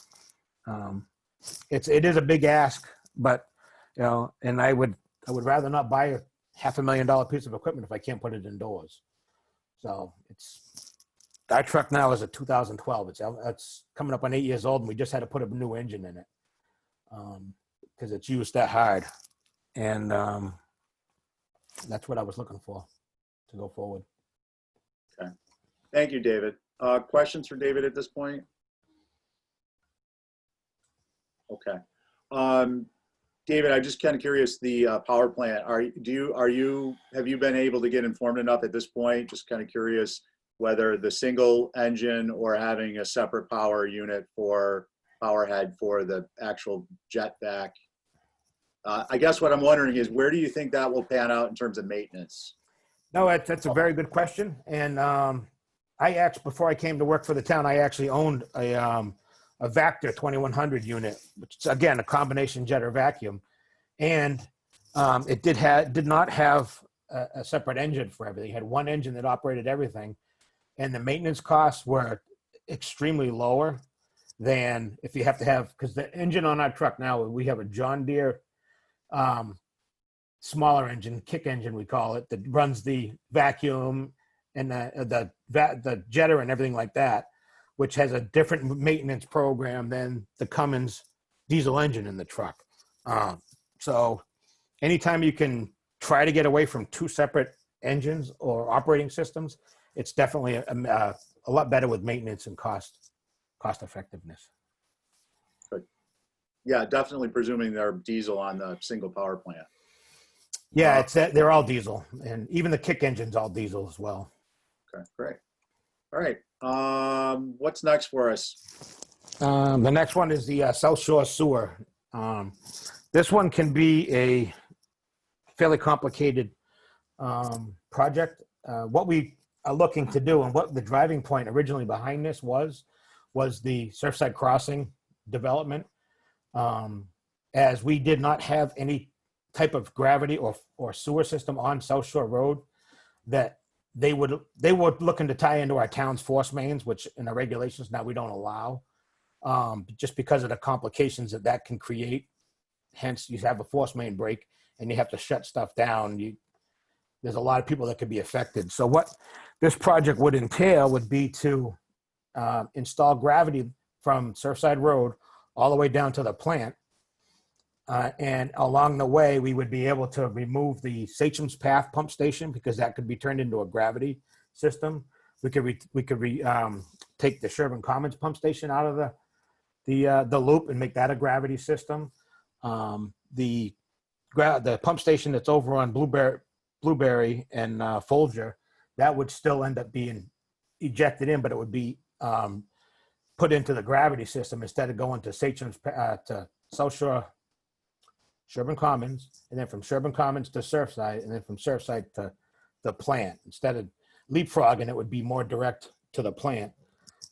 it is a big ask, but and I would rather not buy a $500,000 piece of equipment if I can't put it indoors. So our truck now is a 2012. It's coming up on 8 years old, and we just had to put a new engine in it because it's used that hard. And that's what I was looking for to go forward. Okay. Thank you, David. Questions for David at this point? Okay. David, I'm just kind of curious, the power plant, have you been able to get informed enough at this point? Just kind of curious whether the single engine or having a separate power unit for power head for the actual jet vac. I guess what I'm wondering is, where do you think that will pan out in terms of maintenance? No, that's a very good question. And I actually, before I came to work for the town, I actually owned a Vector 2100 unit, which is again a combination jetter vacuum, and it did not have a separate engine for everything. It had one engine that operated everything, and the maintenance costs were extremely lower than if you have to have, because the engine on our truck now, we have a John Deere smaller engine, kick engine we call it, that runs the vacuum and the jetter and everything like that, which has a different maintenance program than the Cummins diesel engine in the truck. So anytime you can try to get away from two separate engines or operating systems, it's definitely a lot better with maintenance and cost effectiveness. Yeah, definitely presuming they're diesel on the single power plant. Yeah, they're all diesel, and even the kick engine's all diesel as well. Okay, great. All right. What's next for us? The next one is the South Shore Sewer. This one can be a fairly complicated project. What we are looking to do, and what the driving point originally behind this was the Surfside Crossing development. As we did not have any type of gravity or sewer system on South Shore Road, that they were looking to tie into our town's force mains, which in the regulations now we don't allow, just because of the complications that can create. Hence, you have a force main break and you have to shut stuff down. There's a lot of people that could be affected. So what this project would entail would be to install gravity from Surfside Road all the way down to the plant. And along the way, we would be able to remove the Sachem's Path pump station, because that could be turned into a gravity system. We could take the Sherburne Commons pump station out of the loop and make that a gravity system. The pump station that's over on Blueberry and Folger, that would still end up being ejected in, but it would be put into the gravity system instead of going to Sachem's to South Shore, Sherburne Commons, and then from Sherburne Commons to Surfside, and then from Surfside to the plant. Instead of leapfrogging, it would be more direct to the plant.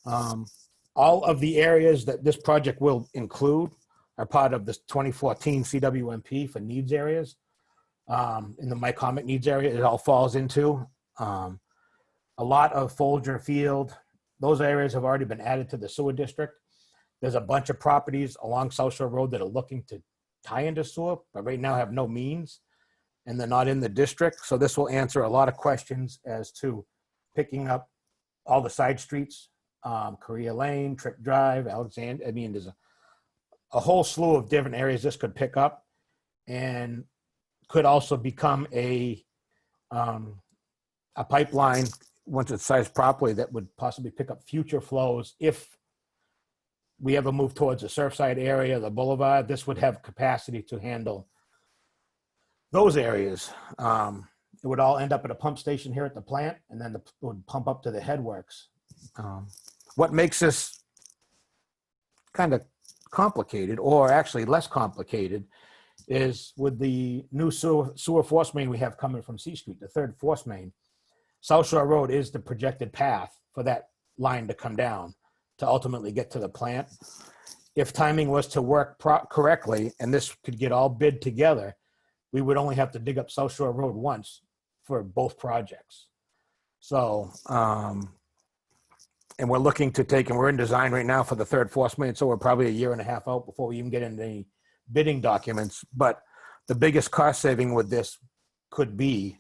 All of the areas that this project will include are part of this 2014 CWMP for needs areas. In the Mycomic needs area, it all falls into. A lot of Folger Field, those areas have already been added to the sewer district. There's a bunch of properties along South Shore Road that are looking to tie into sewer, but right now have no means, and they're not in the district. So this will answer a lot of questions as to picking up all the side streets, Korea Lane, Trick Drive, Alexander. I mean, there's a whole slew of different areas this could pick up, and could also become a pipeline once it's sized properly that would possibly pick up future flows. If we ever move towards the Surfside area, the boulevard, this would have capacity to handle those areas. It would all end up at a pump station here at the plant, and then it would pump up to the headworks. What makes this kind of complicated, or actually less complicated, is with the new sewer force main we have coming from C Street, the third force main. South Shore Road is the projected path for that line to come down to ultimately get to the plant. If timing was to work correctly, and this could get all bid together, we would only have to dig up South Shore Road once for both projects. So, and we're looking to take, and we're in design right now for the third force main, so we're probably a year and a half out before we even get into any bidding documents. But the biggest cost saving with this could be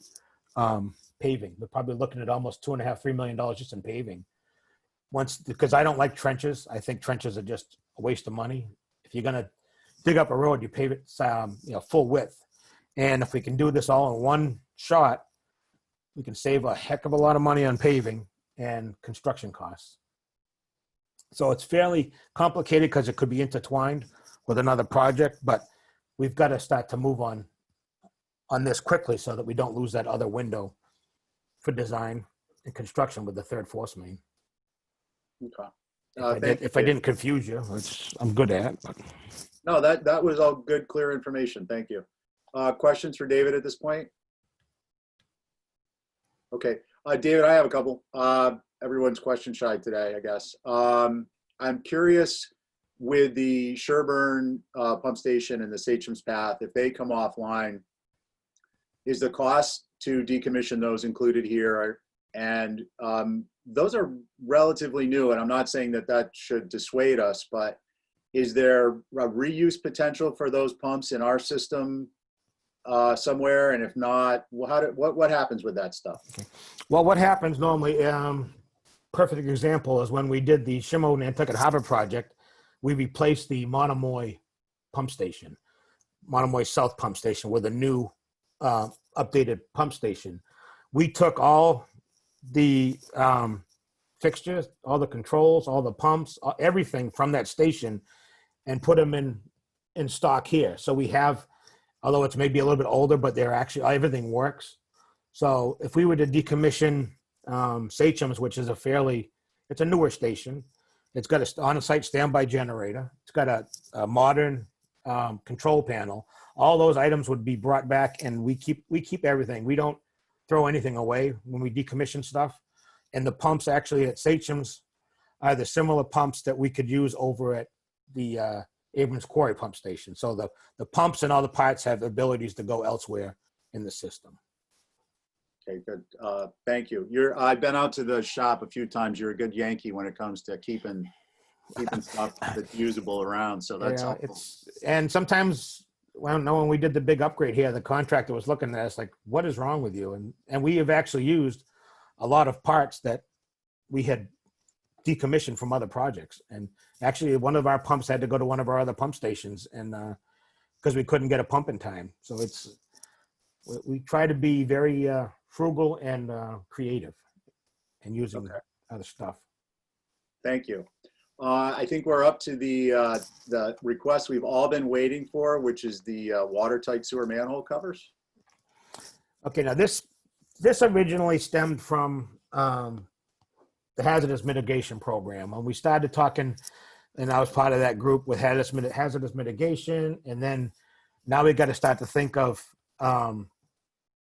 paving. We're probably looking at almost $2.5–3 million just in paving. Because I don't like trenches. I think trenches are just a waste of money. If you're gonna dig up a road, you pave it full width. And if we can do this all in one shot, we can save a heck of a lot of money on paving and construction costs. So it's fairly complicated because it could be intertwined with another project, but we've got to start to move on this quickly so that we don't lose that other window for design and construction with the third force main. Okay. If I didn't confuse you, which I'm good at. But. No, that was all good, clear information. Thank you. Questions for David at this point? Okay. David, I have a couple. Everyone's question shy today, I guess. I'm curious with the Sherburne pump station and the Sachem's Path, if they come offline, is the cost to decommission those included here? And those are relatively new, and I'm not saying that that should dissuade us, but is there a reuse potential for those pumps in our system somewhere? And if not, what happens with that stuff? Well, what happens normally, perfect example is when we did the Shimo Nantucket Harbor project, we replaced the Monomoy pump station, Monomoy South pump station with a new updated pump station. We took all the fixtures, all the controls, all the pumps, everything from that station and put them in stock here. So we have, although it's maybe a little bit older, but they're actually, everything works. So if we were to decommission Sachem's, which is it's a newer station. It's got a on-site standby generator. It's got a modern control panel. All those items would be brought back, and we keep everything. We don't throw anything away when we decommission stuff. And the pumps actually at Sachem's are the similar pumps that we could use over at the Abrams Quarry pump station. So the pumps and all the parts have abilities to go elsewhere in the system. Okay, good. Thank you. I've been out to the shop a few times. You're a good Yankee when it comes to keeping stuff that's usable around. So that's helpful. And sometimes, when we did the big upgrade here, the contractor was looking at us like, "What is wrong with you?" And we have actually used a lot of parts that we had decommissioned from other projects. And actually, one of our pumps had to go to one of our other pump stations, and because we couldn't get a pump in time. So we try to be very frugal and creative and using other stuff. Thank you. I think we're up to the request we've all been waiting for, which is the watertight sewer manhole covers. Okay, now this originally stemmed from the hazardous mitigation program. When we started talking, and I was part of that group with hazardous mitigation, and then now we got to start to think of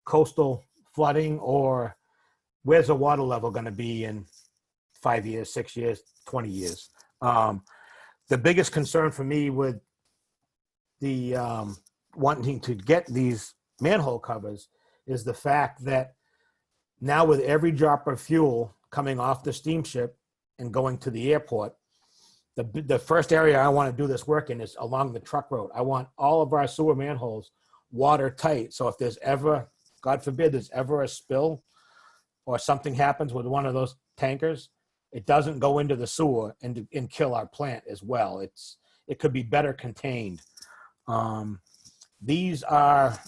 coastal flooding, or where's the water level going to be in 5 years, 6 years, 20 years. The biggest concern for me with the wanting to get these manhole covers is the fact that now with every drop of fuel coming off the steamship and going to the airport, the first area I want to do this work in is along the truck road. I want all of our sewer manholes watertight. So if there's ever, God forbid, there's ever a spill or something happens with one of those tankers, it doesn't go into the sewer and kill our plant as well. It could be better contained. These are,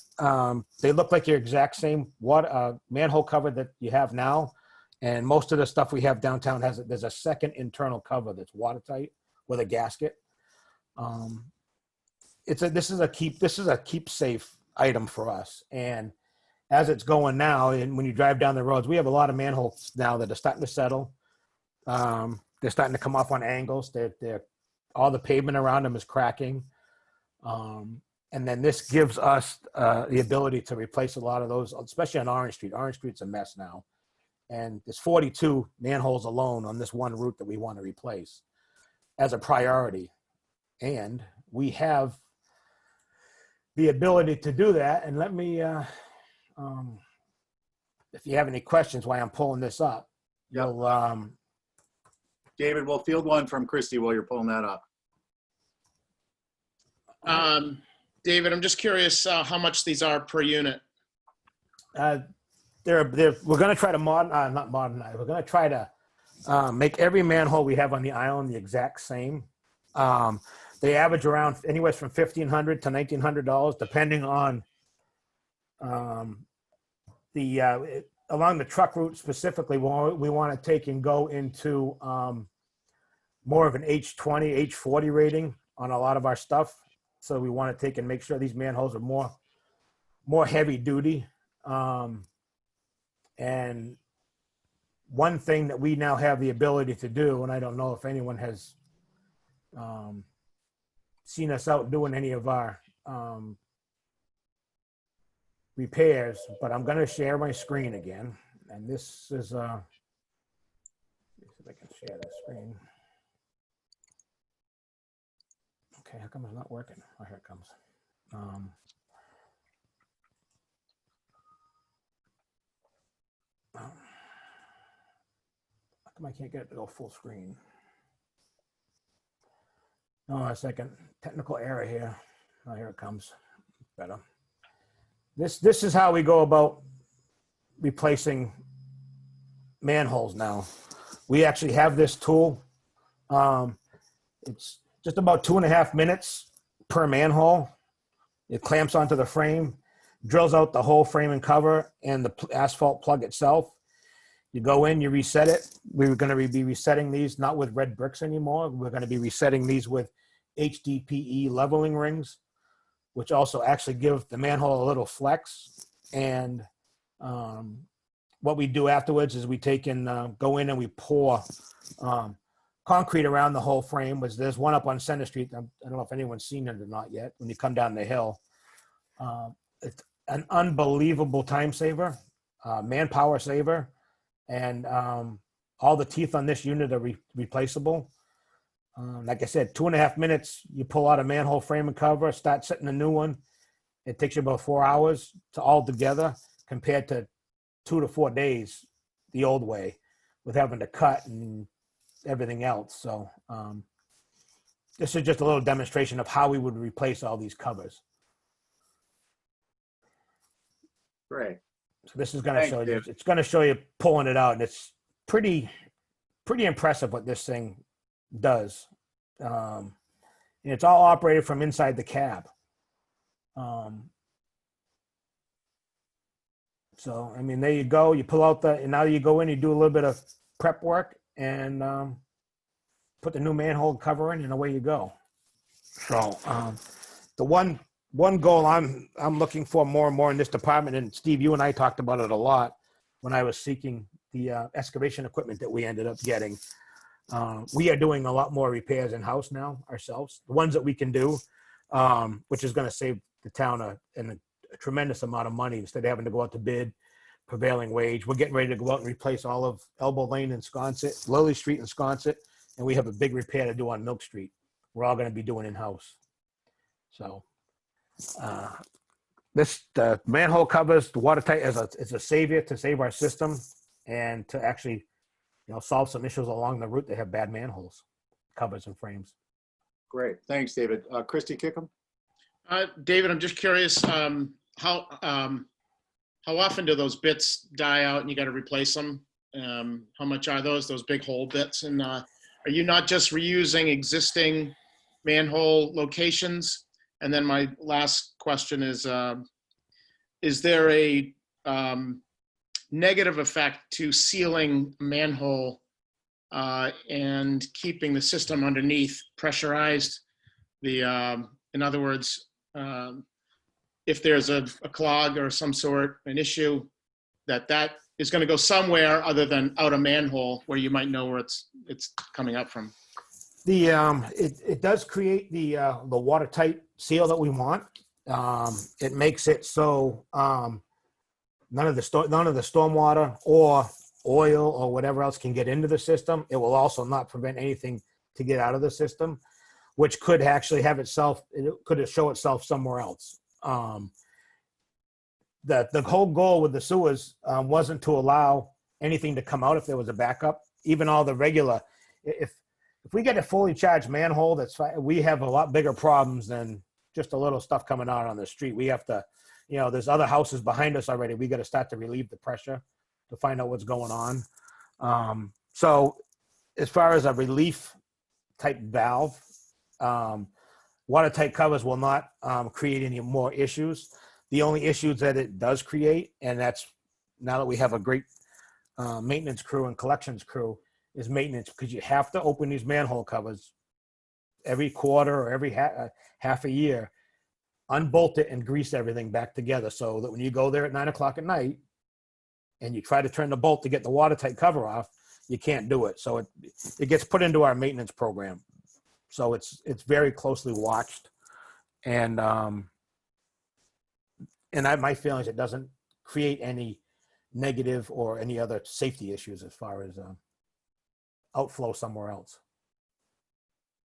they look like your exact same manhole cover that you have now. And most of the stuff we have downtown there's a second internal cover that's watertight with a gasket. This is a keep safe item for us. And as it's going now, and when you drive down the roads, we have a lot of manholes now that are starting to settle. They're starting to come off on angles. They're all the pavement around them is cracking. And then this gives us the ability to replace a lot of those, especially on Orange Street. Orange Street's a mess now. And there's 42 manholes alone on this one route that we want to replace as a priority. And we have the ability to do that. And let me, if you have any questions while I'm pulling this up, you'll, David, we'll field one from Christy while you're pulling that up. David, I'm just curious how much these are per unit. we're going to try to not modernize. We're going to try to make every manhole we have on the island the exact same. They average around anywhere from $1,500 to $1,900, depending on along the truck route specifically. We want to take and go into more of an H20, H40 rating on a lot of our stuff. So we want to take and make sure these manholes are more heavy duty. And one thing that we now have the ability to do, and I don't know if anyone has seen us out doing any of our repairs, but I'm going to share my screen again. And this is, let me see if I can share that screen. Okay, how come it's not working? Oh, here it comes. How come I can't get it to go full screen? Oh, a second. Technical error here. Oh, here it comes. Better. This is how we go about replacing manholes now. We actually have this tool. It's just about 2.5 minutes per manhole. It clamps onto the frame, drills out the whole frame and cover and the asphalt plug itself. You go in, you reset it. We're going to be resetting these not with red bricks anymore. We're going to be resetting these with HDPE leveling rings, which also actually give the manhole a little flex. And what we do afterwards is we take and go in and we pour concrete around the whole frame. Was there's one up on Center Street. I don't know if anyone's seen it or not yet. When you come down the hill, it's an unbelievable time saver, manpower saver, and all the teeth on this unit are replaceable. Like I said, 2.5 minutes. You pull out a manhole frame and cover, start setting a new one. It takes you about 4 hours to all together, compared to 2 to 4 days the old way, with having to cut and everything else. So this is just a little demonstration of how we would replace all these covers. Great. So this is going to Thanks, show you, Dave. it's going to show you pulling it out, and it's pretty impressive what this thing does. And it's all operated from inside the cab. So, I mean, there you go. You pull out and now you go in, you do a little bit of prep work and put the new manhole cover in, and away you go. So, the one goal I'm looking for more and more in this department, and Steve, you and I talked about it a lot when I was seeking the excavation equipment that we ended up getting. We are doing a lot more repairs in-house now ourselves, the ones that we can do, which is going to save the town a tremendous amount of money instead of having to go out to bid, prevailing wage. We're getting ready to go out and replace all of Elbow Lane and Sconset, Lily Street and Sconset, and we have a big repair to do on Milk Street. We're all going to be doing in-house. So the manhole covers, the watertight is a savior to save our system and to actually, solve some issues along the route that have bad manholes, covers and frames. Great. Thanks, David. Christy Kickham? David, I'm just curious, how often do those bits die out and you got to replace them? How much are those big hole bits? And are you not just reusing existing manhole locations? And then my last question is there a negative effect to sealing manhole and keeping the system underneath pressurized? In other words, if there's a clog or some sort, an issue, that is going to go somewhere other than out a manhole where you might know where it's coming up from. It does create the watertight seal that we want. It makes it so none of the stormwater or oil or whatever else can get into the system. It will also not prevent anything to get out of the system, which could actually show itself somewhere else. The whole goal with the sewers wasn't to allow anything to come out if there was a backup. Even all the regular, if we get a fully charged manhole, that's fine. We have a lot bigger problems than just a little stuff coming out on the street. We have to, there's other houses behind us already. We got to start to relieve the pressure to find out what's going on. So as far as a relief type valve, watertight covers will not create any more issues. The only issues that it does create, and that's now that we have a great maintenance crew and collections crew, is maintenance, because you have to open these manhole covers every quarter or every half a year, unbolt it and grease everything back together so that when you go there at 9 o'clock at night and you try to turn the bolt to get the watertight cover off, you can't do it. So it gets put into our maintenance program. So it's very closely watched, and my feeling is it doesn't create any negative or any other safety issues as far as outflow somewhere else.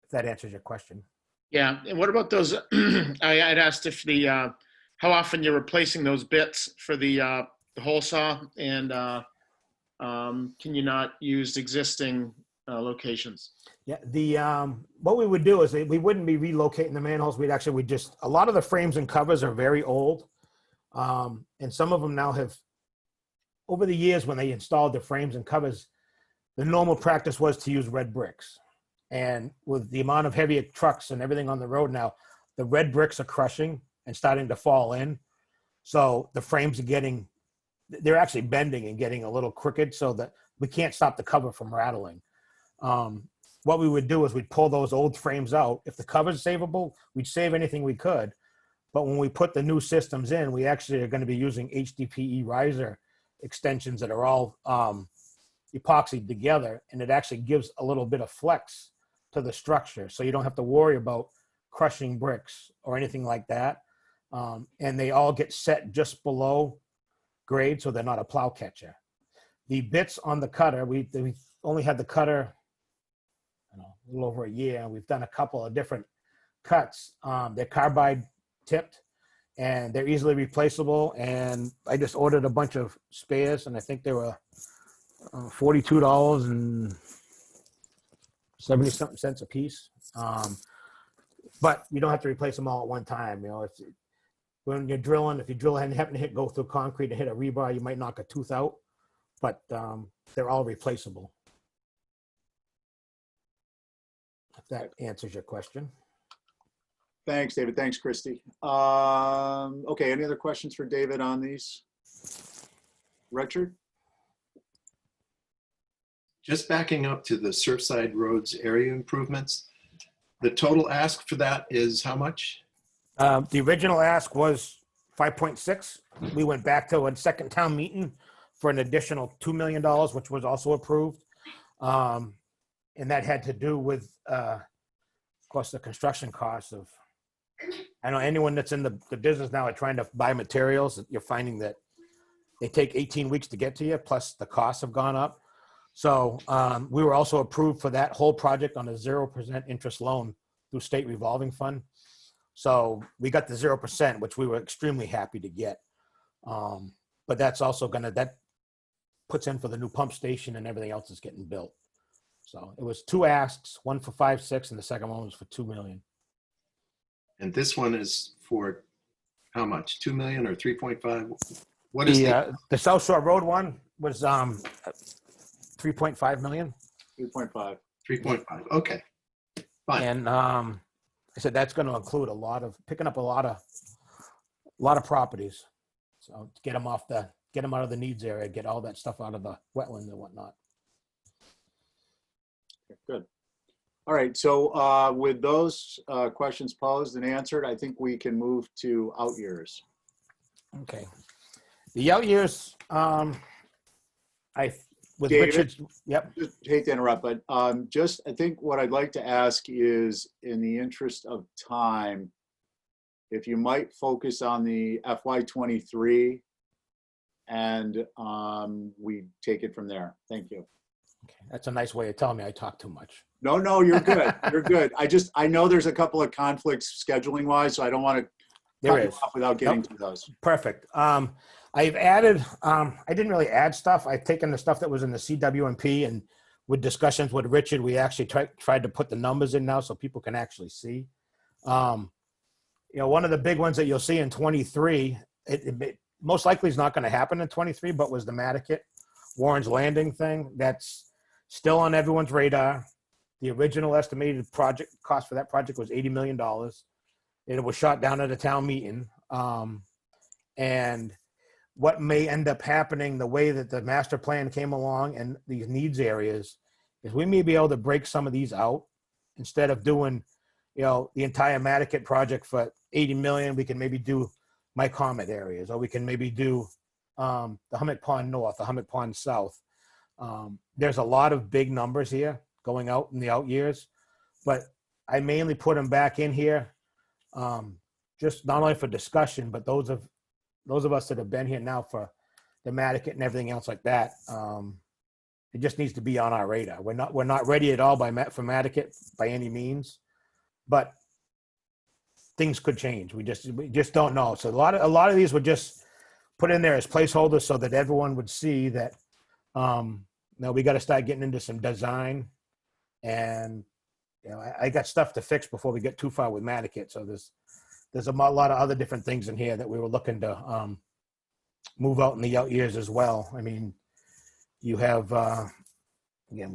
If that answers your question. Yeah, and what about those, I'd asked if how often you're replacing those bits for the hole saw, and can you not use existing locations? Yeah, what we would do is we wouldn't be relocating the manholes. We'd just, a lot of the frames and covers are very old. And some of them now have, over the years when they installed the frames and covers, the normal practice was to use red bricks. And with the amount of heavier trucks and everything on the road now, the red bricks are crushing and starting to fall in. So the frames are they're actually bending and getting a little crooked so that we can't stop the cover from rattling. What we would do is we'd pull those old frames out. If the cover's savable, we'd save anything we could. But when we put the new systems in, we actually are going to be using HDPE riser extensions that are all epoxied together, and it actually gives a little bit of flex to the structure, so you don't have to worry about crushing bricks or anything like that. And they all get set just below grade, so they're not a plow catcher. The bits on the cutter, we only had the cutter, a little over a year. We've done a couple of different cuts. They're carbide tipped, and they're easily replaceable. And I just ordered a bunch of spares, and I think they were $42.70 a piece. But you don't have to replace them all at one time. When you're drilling, if you drill and happen to go through concrete and hit a rebar, you might knock a tooth out. But they're all replaceable. If that answers your question. Thanks, David. Thanks, Christy. Okay, any other questions for David on these? Richard? Just backing up to the Surfside Roads area improvements, the total ask for that is how much? The original ask was 5.6. We went back to a second town meeting for an additional $2 million, which was also approved. And that had to do with, of course, the construction costs of, I know anyone that's in the business now are trying to buy materials, you're finding that they take 18 weeks to get to you, plus the costs have gone up. So we were also approved for that whole project on a 0% interest loan through state revolving fund. So we got the 0%, which we were extremely happy to get. But that's also that puts in for the new pump station and everything else that's getting built. So it was two asks, one for 5.6 and the second one was for 2 million. And this one is for how much? 2 million or 3.5? What is the South Shore Road one was 3.5 million. 3.5. 3.5. Okay. Fine. And I said that's going to include picking up a lot of properties. So to get them out of the needs area, get all that stuff out of the wetland and whatnot. Good. All right. So with those questions posed and answered, I think we can move to out years. Okay. The out years, with David, Richard's, yep. Just hate to interrupt, but I think what I'd like to ask is, in the interest of time, if you might focus on the FY23 and we take it from there. Thank you. Okay. That's a nice way of telling me I talk too much. No, you're good. You're good. I know there's a couple of conflicts scheduling wise, so I don't want to cut you off without getting to those. Perfect. I've added, I didn't really add stuff. I've taken the stuff that was in the CWMP, and with discussions with Richard, we actually tried to put the numbers in now so people can actually see. One of the big ones that you'll see in 23, it most likely is not going to happen in 23, but was the Mattakit Warren's Landing thing. That's still on everyone's radar. The original estimated project cost for that project was $80 million. It was shot down at a town meeting. And what may end up happening, the way that the master plan came along and these needs areas, is we may be able to break some of these out instead of doing, the entire Mattakit project for 80 million. We can maybe do my Comet areas, or we can maybe do the Hummock Pond North, the Hummock Pond South. There's a lot of big numbers here going out in the out years, but I mainly put them back in here just not only for discussion, but those of us that have been here now for the Matticat and everything else like that. It just needs to be on our radar. We're not ready at all for Matticat by any means, but things could change. We just don't know. So a lot of these were just put in there as placeholders so that everyone would see that now we got to start getting into some design, and I got stuff to fix before we get too far with Matticat. So there's a lot of other different things in here that we were looking to move out in the out years as well. I mean, you have again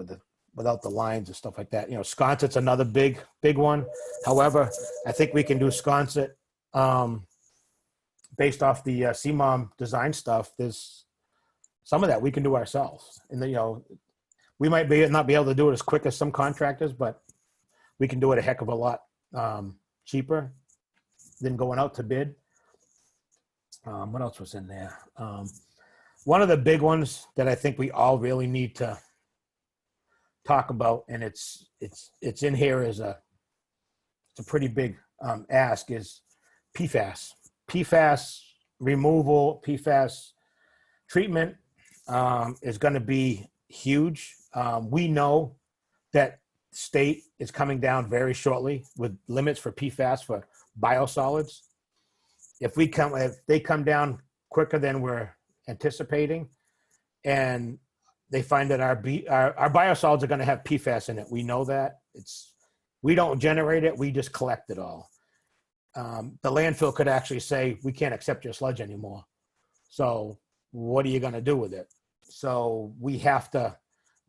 without the lines and stuff like that. Sconset's another big one. However, I think we can do Sconset based off the CMOM design stuff. There's some of that we can do ourselves, and we might not be able to do it as quick as some contractors, but we can do it a heck of a lot cheaper than going out to bid. What else was in there? One of the big ones that I think we all really need to talk about, and it's in here as it's a pretty big ask, is PFAS. PFAS removal, PFAS treatment is going to be huge. We know that state is coming down very shortly with limits for PFAS for biosolids. If they come down quicker than we're anticipating, and they find that our biosolids are going to have PFAS in it, we know that. We don't generate it, we just collect it all. The landfill could actually say, we can't accept your sludge anymore. So what are you going to do with it? So we have to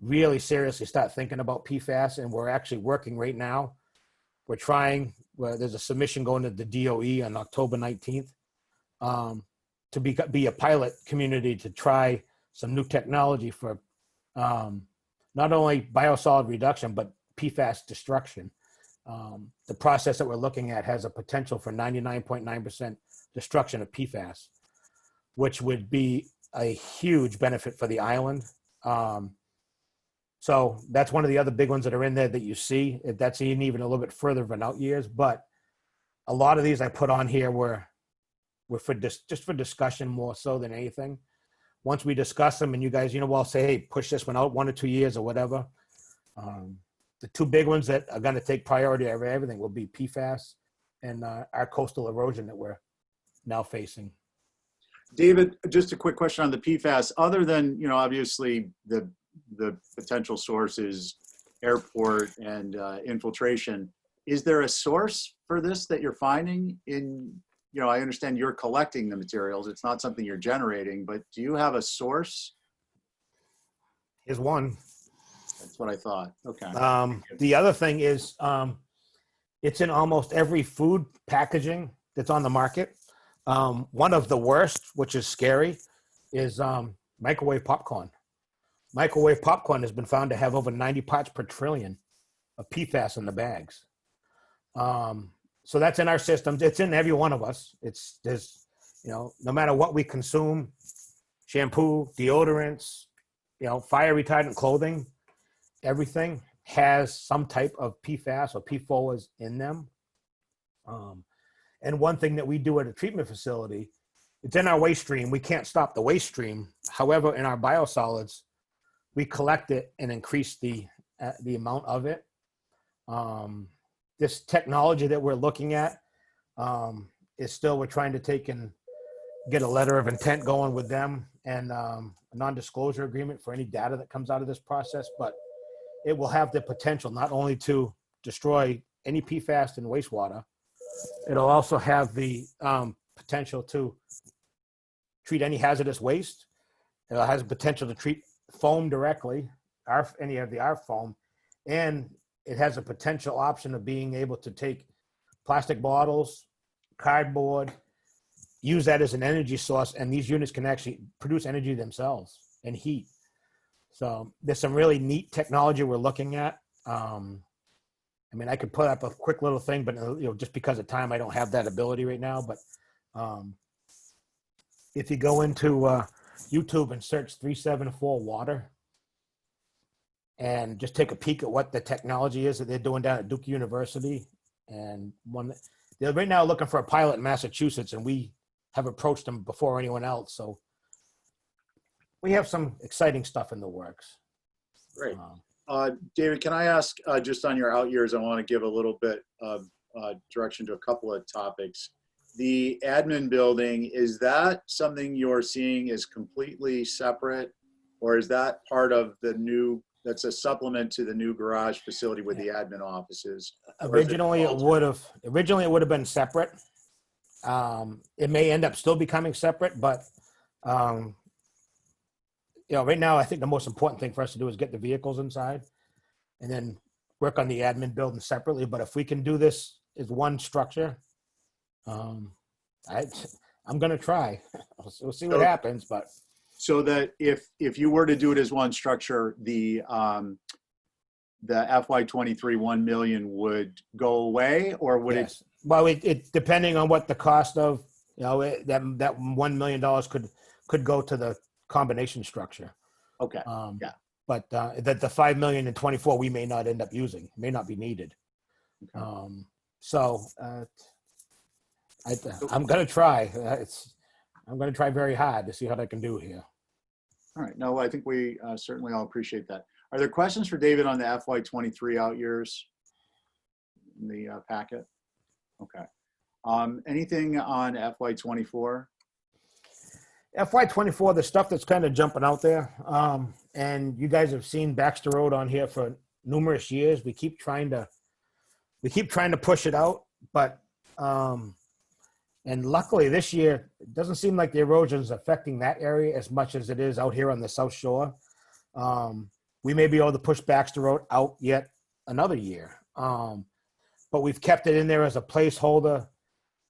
really seriously start thinking about PFAS, and we're actually working right now. There's a submission going to the DOE on October 19th to be a pilot community to try some new technology for not only biosolid reduction, but PFAS destruction. The process that we're looking at has a potential for 99.9% destruction of PFAS, which would be a huge benefit for the island. So that's one of the other big ones that are in there that you see. That's even a little bit further of an out years, but a lot of these I put on here were just for discussion more so than anything. Once we discuss them and you guys, we'll say, hey, push this one out 1 or 2 years or whatever. The two big ones that are going to take priority over everything will be PFAS and our coastal erosion that we're now facing. David, just a quick question on the PFAS. Other than, obviously the potential sources, airport and infiltration, is there a source for this that you're finding in, I understand you're collecting the materials. It's not something you're generating, but do you have a source? Here's one. That's what I thought. Okay. The other thing is it's in almost every food packaging that's on the market. One of the worst, which is scary, is microwave popcorn. Microwave popcorn has been found to have over 90 parts per trillion of PFAS in the bags. So that's in our systems. It's in every one of us. No matter what we consume, shampoo, deodorants, fire retardant clothing, everything has some type of PFAS or PFOAs in them. And one thing that we do at a treatment facility, it's in our waste stream. We can't stop the waste stream. However, in our biosolids, we collect it and increase the amount of it. This technology that we're looking at is still, we're trying to take and get a letter of intent going with them and a non-disclosure agreement for any data that comes out of this process, but it will have the potential not only to destroy any PFAS in wastewater, it'll also have the potential to treat any hazardous waste. It has the potential to treat foam directly, any of the our foam, and it has a potential option of being able to take plastic bottles, cardboard, use that as an energy source, and these units can actually produce energy themselves and heat. So there's some really neat technology we're looking at. I could put up a quick little thing, but just because of time, I don't have that ability right now. But if you go into YouTube and search 374 water and just take a peek at what the technology is that they're doing down at Duke University, and they're right now looking for a pilot in Massachusetts, and we have approached them before anyone else. So we have some exciting stuff in the works. Great. Um, David, can I ask, just on your out years, I want to give a little bit of direction to a couple of topics. The admin building, is that something you're seeing is completely separate, or is that part of the new, that's a supplement to the new garage facility with the admin offices? Or is it Originally, it would have been separate. It may end up still becoming separate, but right now, I think the most important thing for us to do is get the vehicles inside and then work on the admin building separately. But if we can do this as one structure, I'm going to try. We'll see what happens, but. So that if you were to do it as one structure, the FY23 $1 million would go away, or would it? Well, it depending on what the cost of, that $1 million could go to the combination structure. Okay. Yeah. But that the $5 million in 24 we may not end up using, may not be needed. Okay. I'm going to try. I'm going to try very hard to see what I can do here. All right. No, I think we certainly all appreciate that. Are there questions for David on the FY23 out years in the packet? Okay. Anything on FY24? FY24, the stuff that's kind of jumping out there, and you guys have seen Baxter Road on here for numerous years. We keep trying to push it out, but and luckily this year it doesn't seem like the erosion is affecting that area as much as it is out here on the South Shore. We may be able to push Baxter Road out yet another year, but we've kept it in there as a placeholder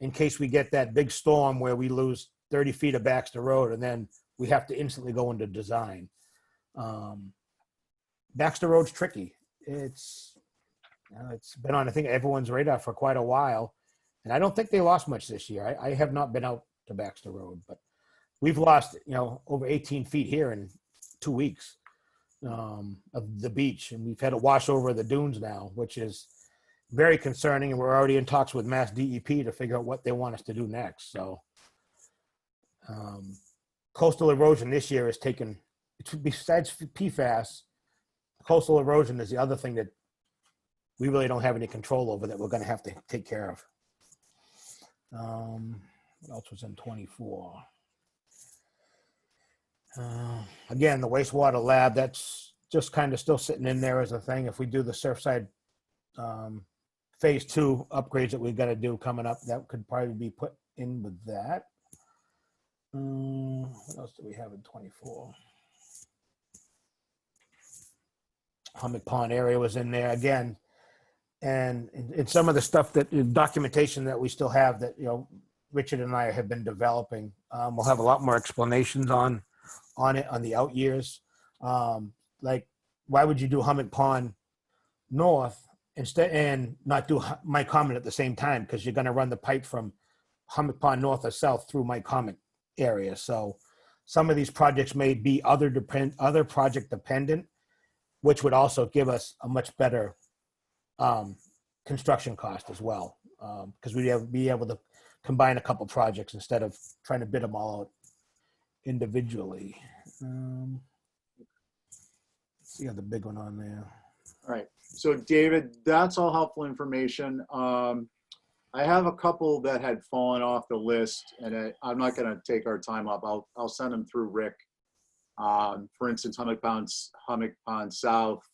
in case we get that big storm where we lose 30 feet of Baxter Road, and then we have to instantly go into design. Baxter Road's tricky. It's been on, I think, everyone's radar for quite a while, and I don't think they lost much this year. I have not been out to Baxter Road, but we've lost, over 18 feet here in 2 weeks of the beach, and we've had to wash over the dunes now, which is very concerning, and we're already in talks with Mass DEP to figure out what they want us to do next. So coastal erosion this year has taken, besides PFAS, coastal erosion is the other thing that we really don't have any control over that we're going to have to take care of. What else was in 24? Again, the wastewater lab, that's just kind of still sitting in there as a thing. If we do the Surfside phase 2 upgrades that we've got to do coming up, that could probably be put in with that. What else do we have in 24? Hummock Pond area was in there again. And in some of the stuff that documentation that we still have that, Richard and I have been developing, we'll have a lot more explanations on it, on the out years. Like, why would you do Hummock Pond North instead and not do Mike Common at the same time? Because you're going to run the pipe from Hummock Pond North or South through Mike Common area. So some of these projects may be other project dependent, which would also give us a much better construction cost as well, because we'd be able to combine a couple projects instead of trying to bid them all out individually. Let's see the big one on there. All right. So David, that's all helpful information. I have a couple that had fallen off the list, and I'm not going to take our time up. I'll send them through Rick. For instance, Hummock Pond South,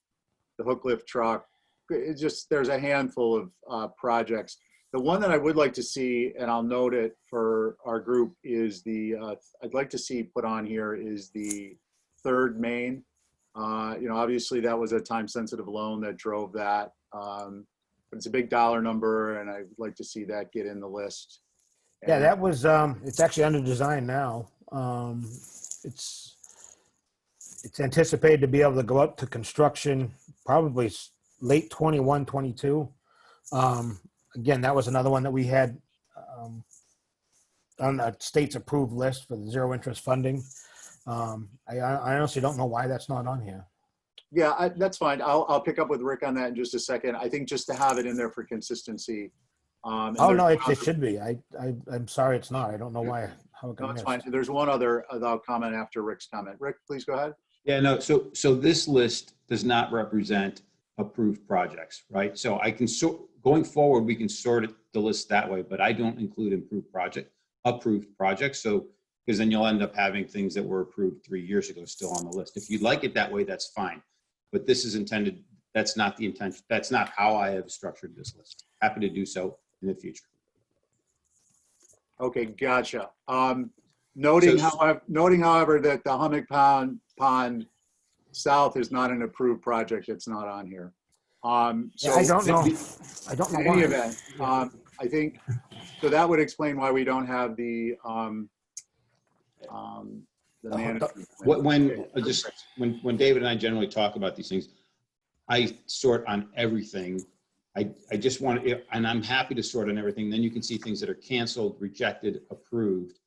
the hook lift truck. It's just, there's a handful of projects. The one that I would like to see, and I'll note it for our group, is I'd like to see put on here is the third main. Obviously that was a time-sensitive loan that drove that. But it's a big dollar number, and I'd like to see that get in the list. Yeah, that was, it's actually under design now. It's anticipated to be able to go up to construction probably late 21, 22. Again, that was another one that we had on a state's approved list for the zero interest funding. I honestly don't know why that's not on here. Yeah, that's fine. I'll pick up with Rick on that in just a second. I think just to have it in there for consistency. Oh no, it should be. I'm sorry it's not. I don't know How it No, got it's missed. fine. There's one other comment after Rick's comment. Rick, please go ahead. Yeah, no, so this list does not represent approved projects, right? So I can going forward, we can sort the list that way, but I don't include approved projects. So, because then you'll end up having things that were approved 3 years ago still on the list. If you'd like it that way, that's fine. But this is intended, that's not the intention. That's not how I have structured this list. Happy to do so in the future. Okay, gotcha. Noting, however, that the Hummock Pond South is not an approved project. It's not on here. So Yeah, I don't know. I don't know in any why. event, I think, so that would explain why we don't have the management. When David and I generally talk about these things, I sort on everything. I just want to, and I'm happy to sort on everything. Then you can see things that are canceled, rejected, approved,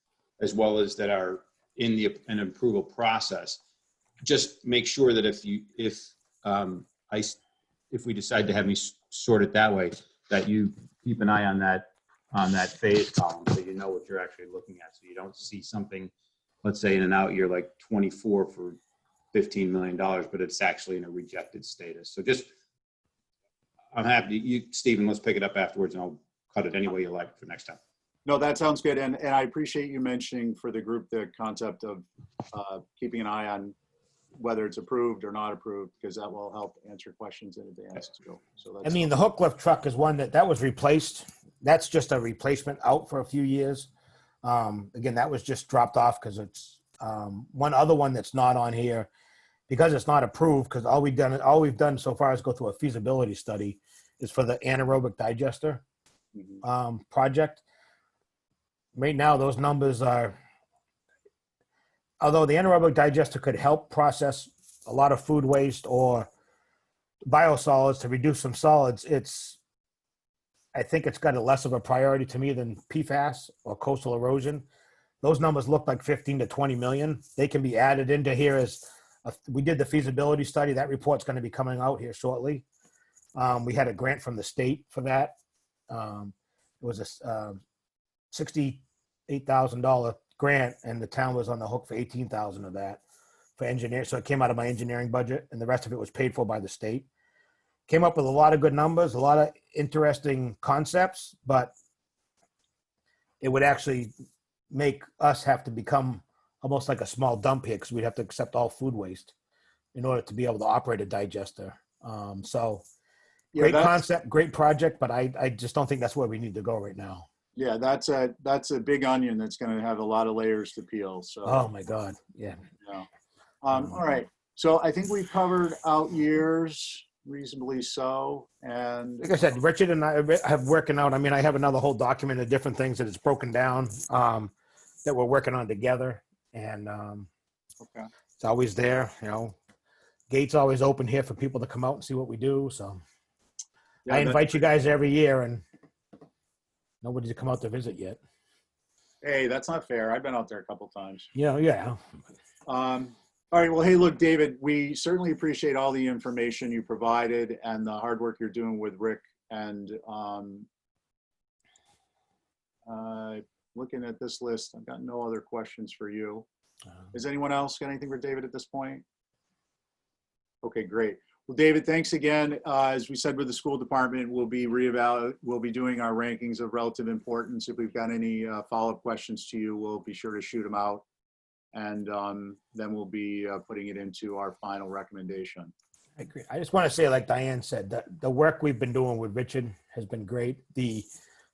as well as that are in an approval process. Just make sure that if we decide to have me sort it that way, that you keep an eye on that phase column, so you know what you're actually looking at. So you don't see something, let's say in an out year like 24 for $15 million, but it's actually in a rejected status. So just, I'm happy. Stephen, let's pick it up afterwards, and I'll cut it any way you like for next time. No, that sounds good. And I appreciate you mentioning for the group the concept of keeping an eye on whether it's approved or not approved, because that will help answer questions in advance too. So that's, I mean, the hook lift truck is one that was replaced. That's just a replacement out for a few years. Again, that was just dropped off because it's one other one that's not on here because it's not approved, because all we've done so far is go through a feasibility study is for the anaerobic digester project. Right now, those numbers are, although the anaerobic digester could help process a lot of food waste or biosolids to reduce some solids, I think it's got a less of a priority to me than PFAS or coastal erosion. Those numbers look like 15 to 20 million. They can be added into here as we did the feasibility study. That report's going to be coming out here shortly. We had a grant from the state for that. It was a $68,000 grant, and the town was on the hook for $18,000 of that for engineering. So it came out of my engineering budget, and the rest of it was paid for by the state. Came up with a lot of good numbers, a lot of interesting concepts, but it would actually make us have to become almost like a small dump here, because we'd have to accept all food waste in order to be able to operate a digester. So yeah, great concept, great project, but I just don't think that's where we need to go right now. yeah, that's a big onion that's going to have a lot of layers to peel. So, Oh my God. Yeah. yeah. All right. So I think we've covered out years reasonably so. And Like I said, Richard and I have working out. I mean, I have another whole document of different things that it's broken down that we're working on together. And okay. it's always there, gate's always open here for people to come out and see what we do. So Yeah, I invite you guys every year, and nobody's come out to visit yet. Hey, that's not fair. I've been out there a couple times. Yeah. All right. Well, hey, look, David, we certainly appreciate all the information you provided and the hard work you're doing with Rick. And looking at this list, I've got no other questions for you. Has anyone else got anything for David at this point? Okay, great. Well, David, thanks again. As we said with the school department, we'll be doing our rankings of relative importance. If we've got any follow-up questions to you, we'll be sure to shoot them out. And then we'll be putting it into our final recommendation. I agree. I just want to say, like Diane said, that the work we've been doing with Richard has been great. The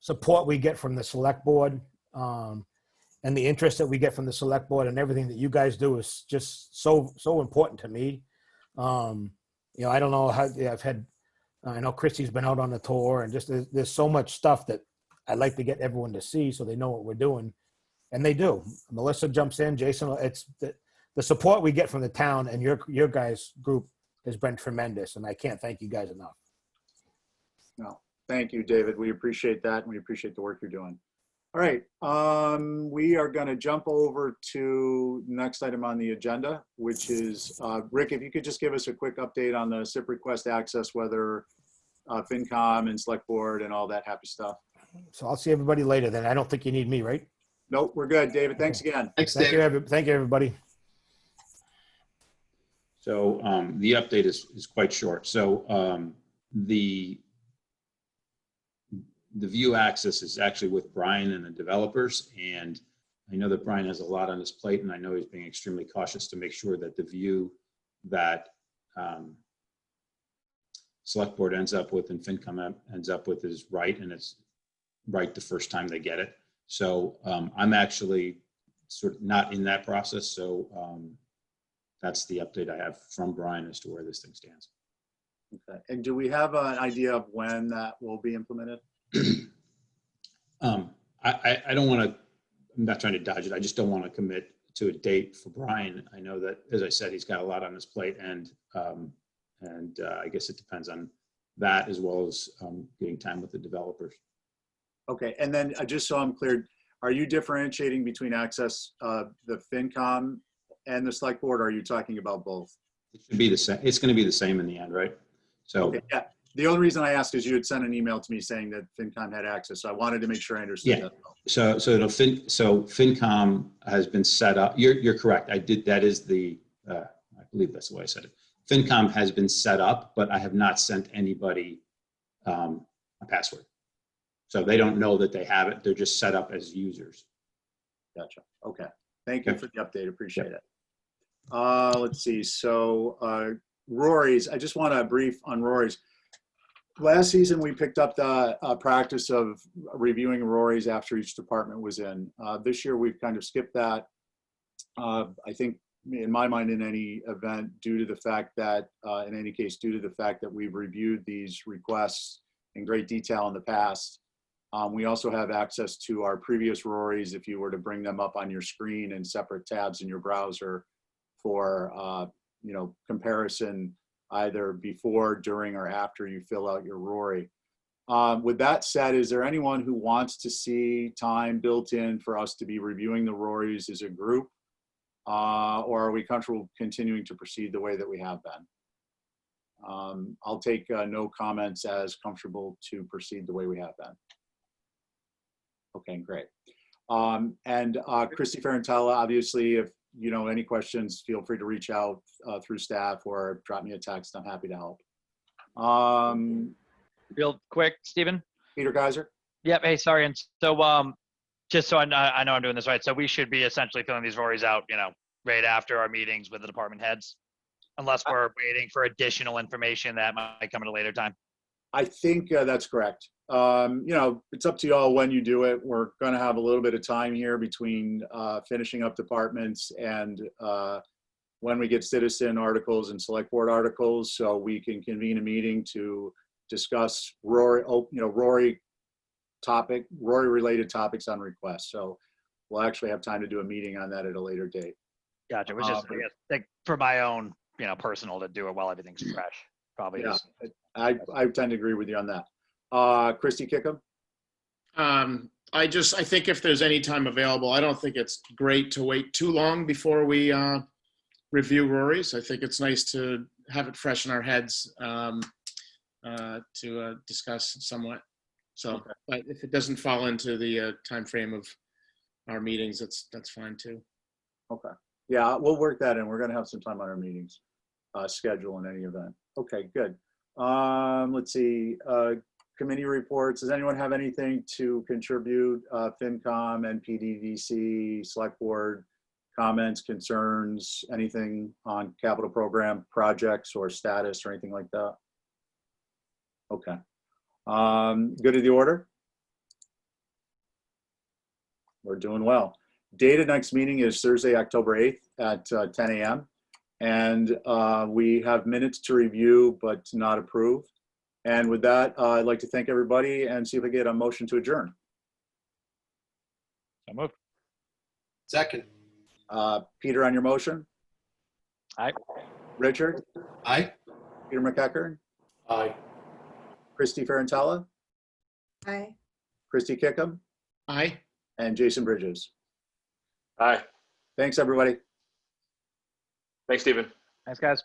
support we get from the select board and the interest that we get from the select board and everything that you guys do is just so important to me. I don't know how I know Christy's been out on the tour, and just there's so much stuff that I'd like to get everyone to see so they know what we're doing. And they do. Melissa jumps in, Jason, it's the support we get from the town and your guys' group has been tremendous. And I can't thank you guys enough. No, thank you, David. We appreciate that. And we appreciate the work you're doing. All right. We are going to jump over to the next item on the agenda, which is, Rick, if you could just give us a quick update on the SIP request access, whether FinCom and Select Board and all that happy stuff. So I'll see everybody later then. I don't think you need me, right? Nope, we're good. David, thanks again. Thanks, Thank Dave. you, thank you, everybody. So the update is quite short. So the view access is actually with Brian and the developers. And I know that Brian has a lot on his plate, and I know he's being extremely cautious to make sure that the view that select board ends up with and FinCom ends up with is right, and it's right the first time they get it. So I'm actually sort of not in that process. So that's the update I have from Brian as to where this thing stands. Okay. And do we have an idea of when that will be implemented? I don't want to, I'm not trying to dodge it. I just don't want to commit to a date for Brian. I know that, as I said, he's got a lot on his plate, and I guess it depends on that as well as getting time with the developers. Okay. And then just so I'm clear, are you differentiating between access, the FinCom and the select board, or are you talking about both? It should be the same. It's going to be the same in the end, right? So Okay. Yeah. The only reason I asked is you had sent an email to me saying that FinCom had access. So I wanted to make sure I understood Yeah. that. So FinCom has been set up. You're correct. I did. That is the. I believe that's the way I said it. FinCom has been set up, but I have not sent anybody a password. So they don't know that they have it. They're just set up as users. Gotcha. Okay. Thank you Okay. for the update. Appreciate it. Let's see. So Rory's, I just want to brief on Rory's. Last season, we picked up the practice of reviewing Rory's after each department was in. This year, we've kind of skipped that. I think, in my mind, in any event, due to the fact that, in any case, due to the fact that we've reviewed these requests in great detail in the past, we also have access to our previous Rory's if you were to bring them up on your screen in separate tabs in your browser for, comparison either before, during, or after you fill out your Rory. With that said, is there anyone who wants to see time built in for us to be reviewing the Rory's as a group? Or are we comfortable continuing to proceed the way that we have been? I'll take no comments as comfortable to proceed the way we have been. Okay, great. Christy Ferrantella, obviously, if you know any questions, feel free to reach out through staff or drop me a text. I'm happy to help. Real quick, Stephen. Peter Geiser? Yep. Hey, sorry. And so, just so I know I'm doing this right. So we should be essentially filling these Rory's out, right after our meetings with the department heads, unless we're waiting for additional information that might come at a later time. I think that's correct. It's up to you all when you do it. We're going to have a little bit of time here between finishing up departments and when we get citizen articles and select board articles, so we can convene a meeting to discuss Rory related topics on request. So we'll actually have time to do a meeting on that at a later date. Gotcha. It was just, I guess, like, for my own, personal to do it while everything's fresh. Probably Yeah, is. I tend to agree with you on that. Christy Kickham? I think if there's any time available, I don't think it's great to wait too long before we review Rory's. I think it's nice to have it fresh in our heads to discuss somewhat. So, Okay. But if it doesn't fall into the time frame of our meetings, that's fine too. Okay. Yeah, we'll work that in. We're going to have some time on our meetings schedule in any event. Okay, good. Let's see. Committee reports. Does anyone have anything to contribute? FinCom, NPDDC, Select Board, comments, concerns, anything on capital program projects or status or anything like that? Okay. Good to the order? We're doing well. Date of next meeting is Thursday, October 8th at 10 a.m. And we have minutes to review, but not approve. And with that, I'd like to thank everybody and see if I get a motion to adjourn. So moved. Second. Peter, on your motion? Aye. Richard? Aye. Peter McEachern? Aye. Christy Ferrantella? Aye. Christy Kickham? Aye. And Jason Bridges. Aye. Thanks, everybody. Thanks, Stephen. Thanks, guys.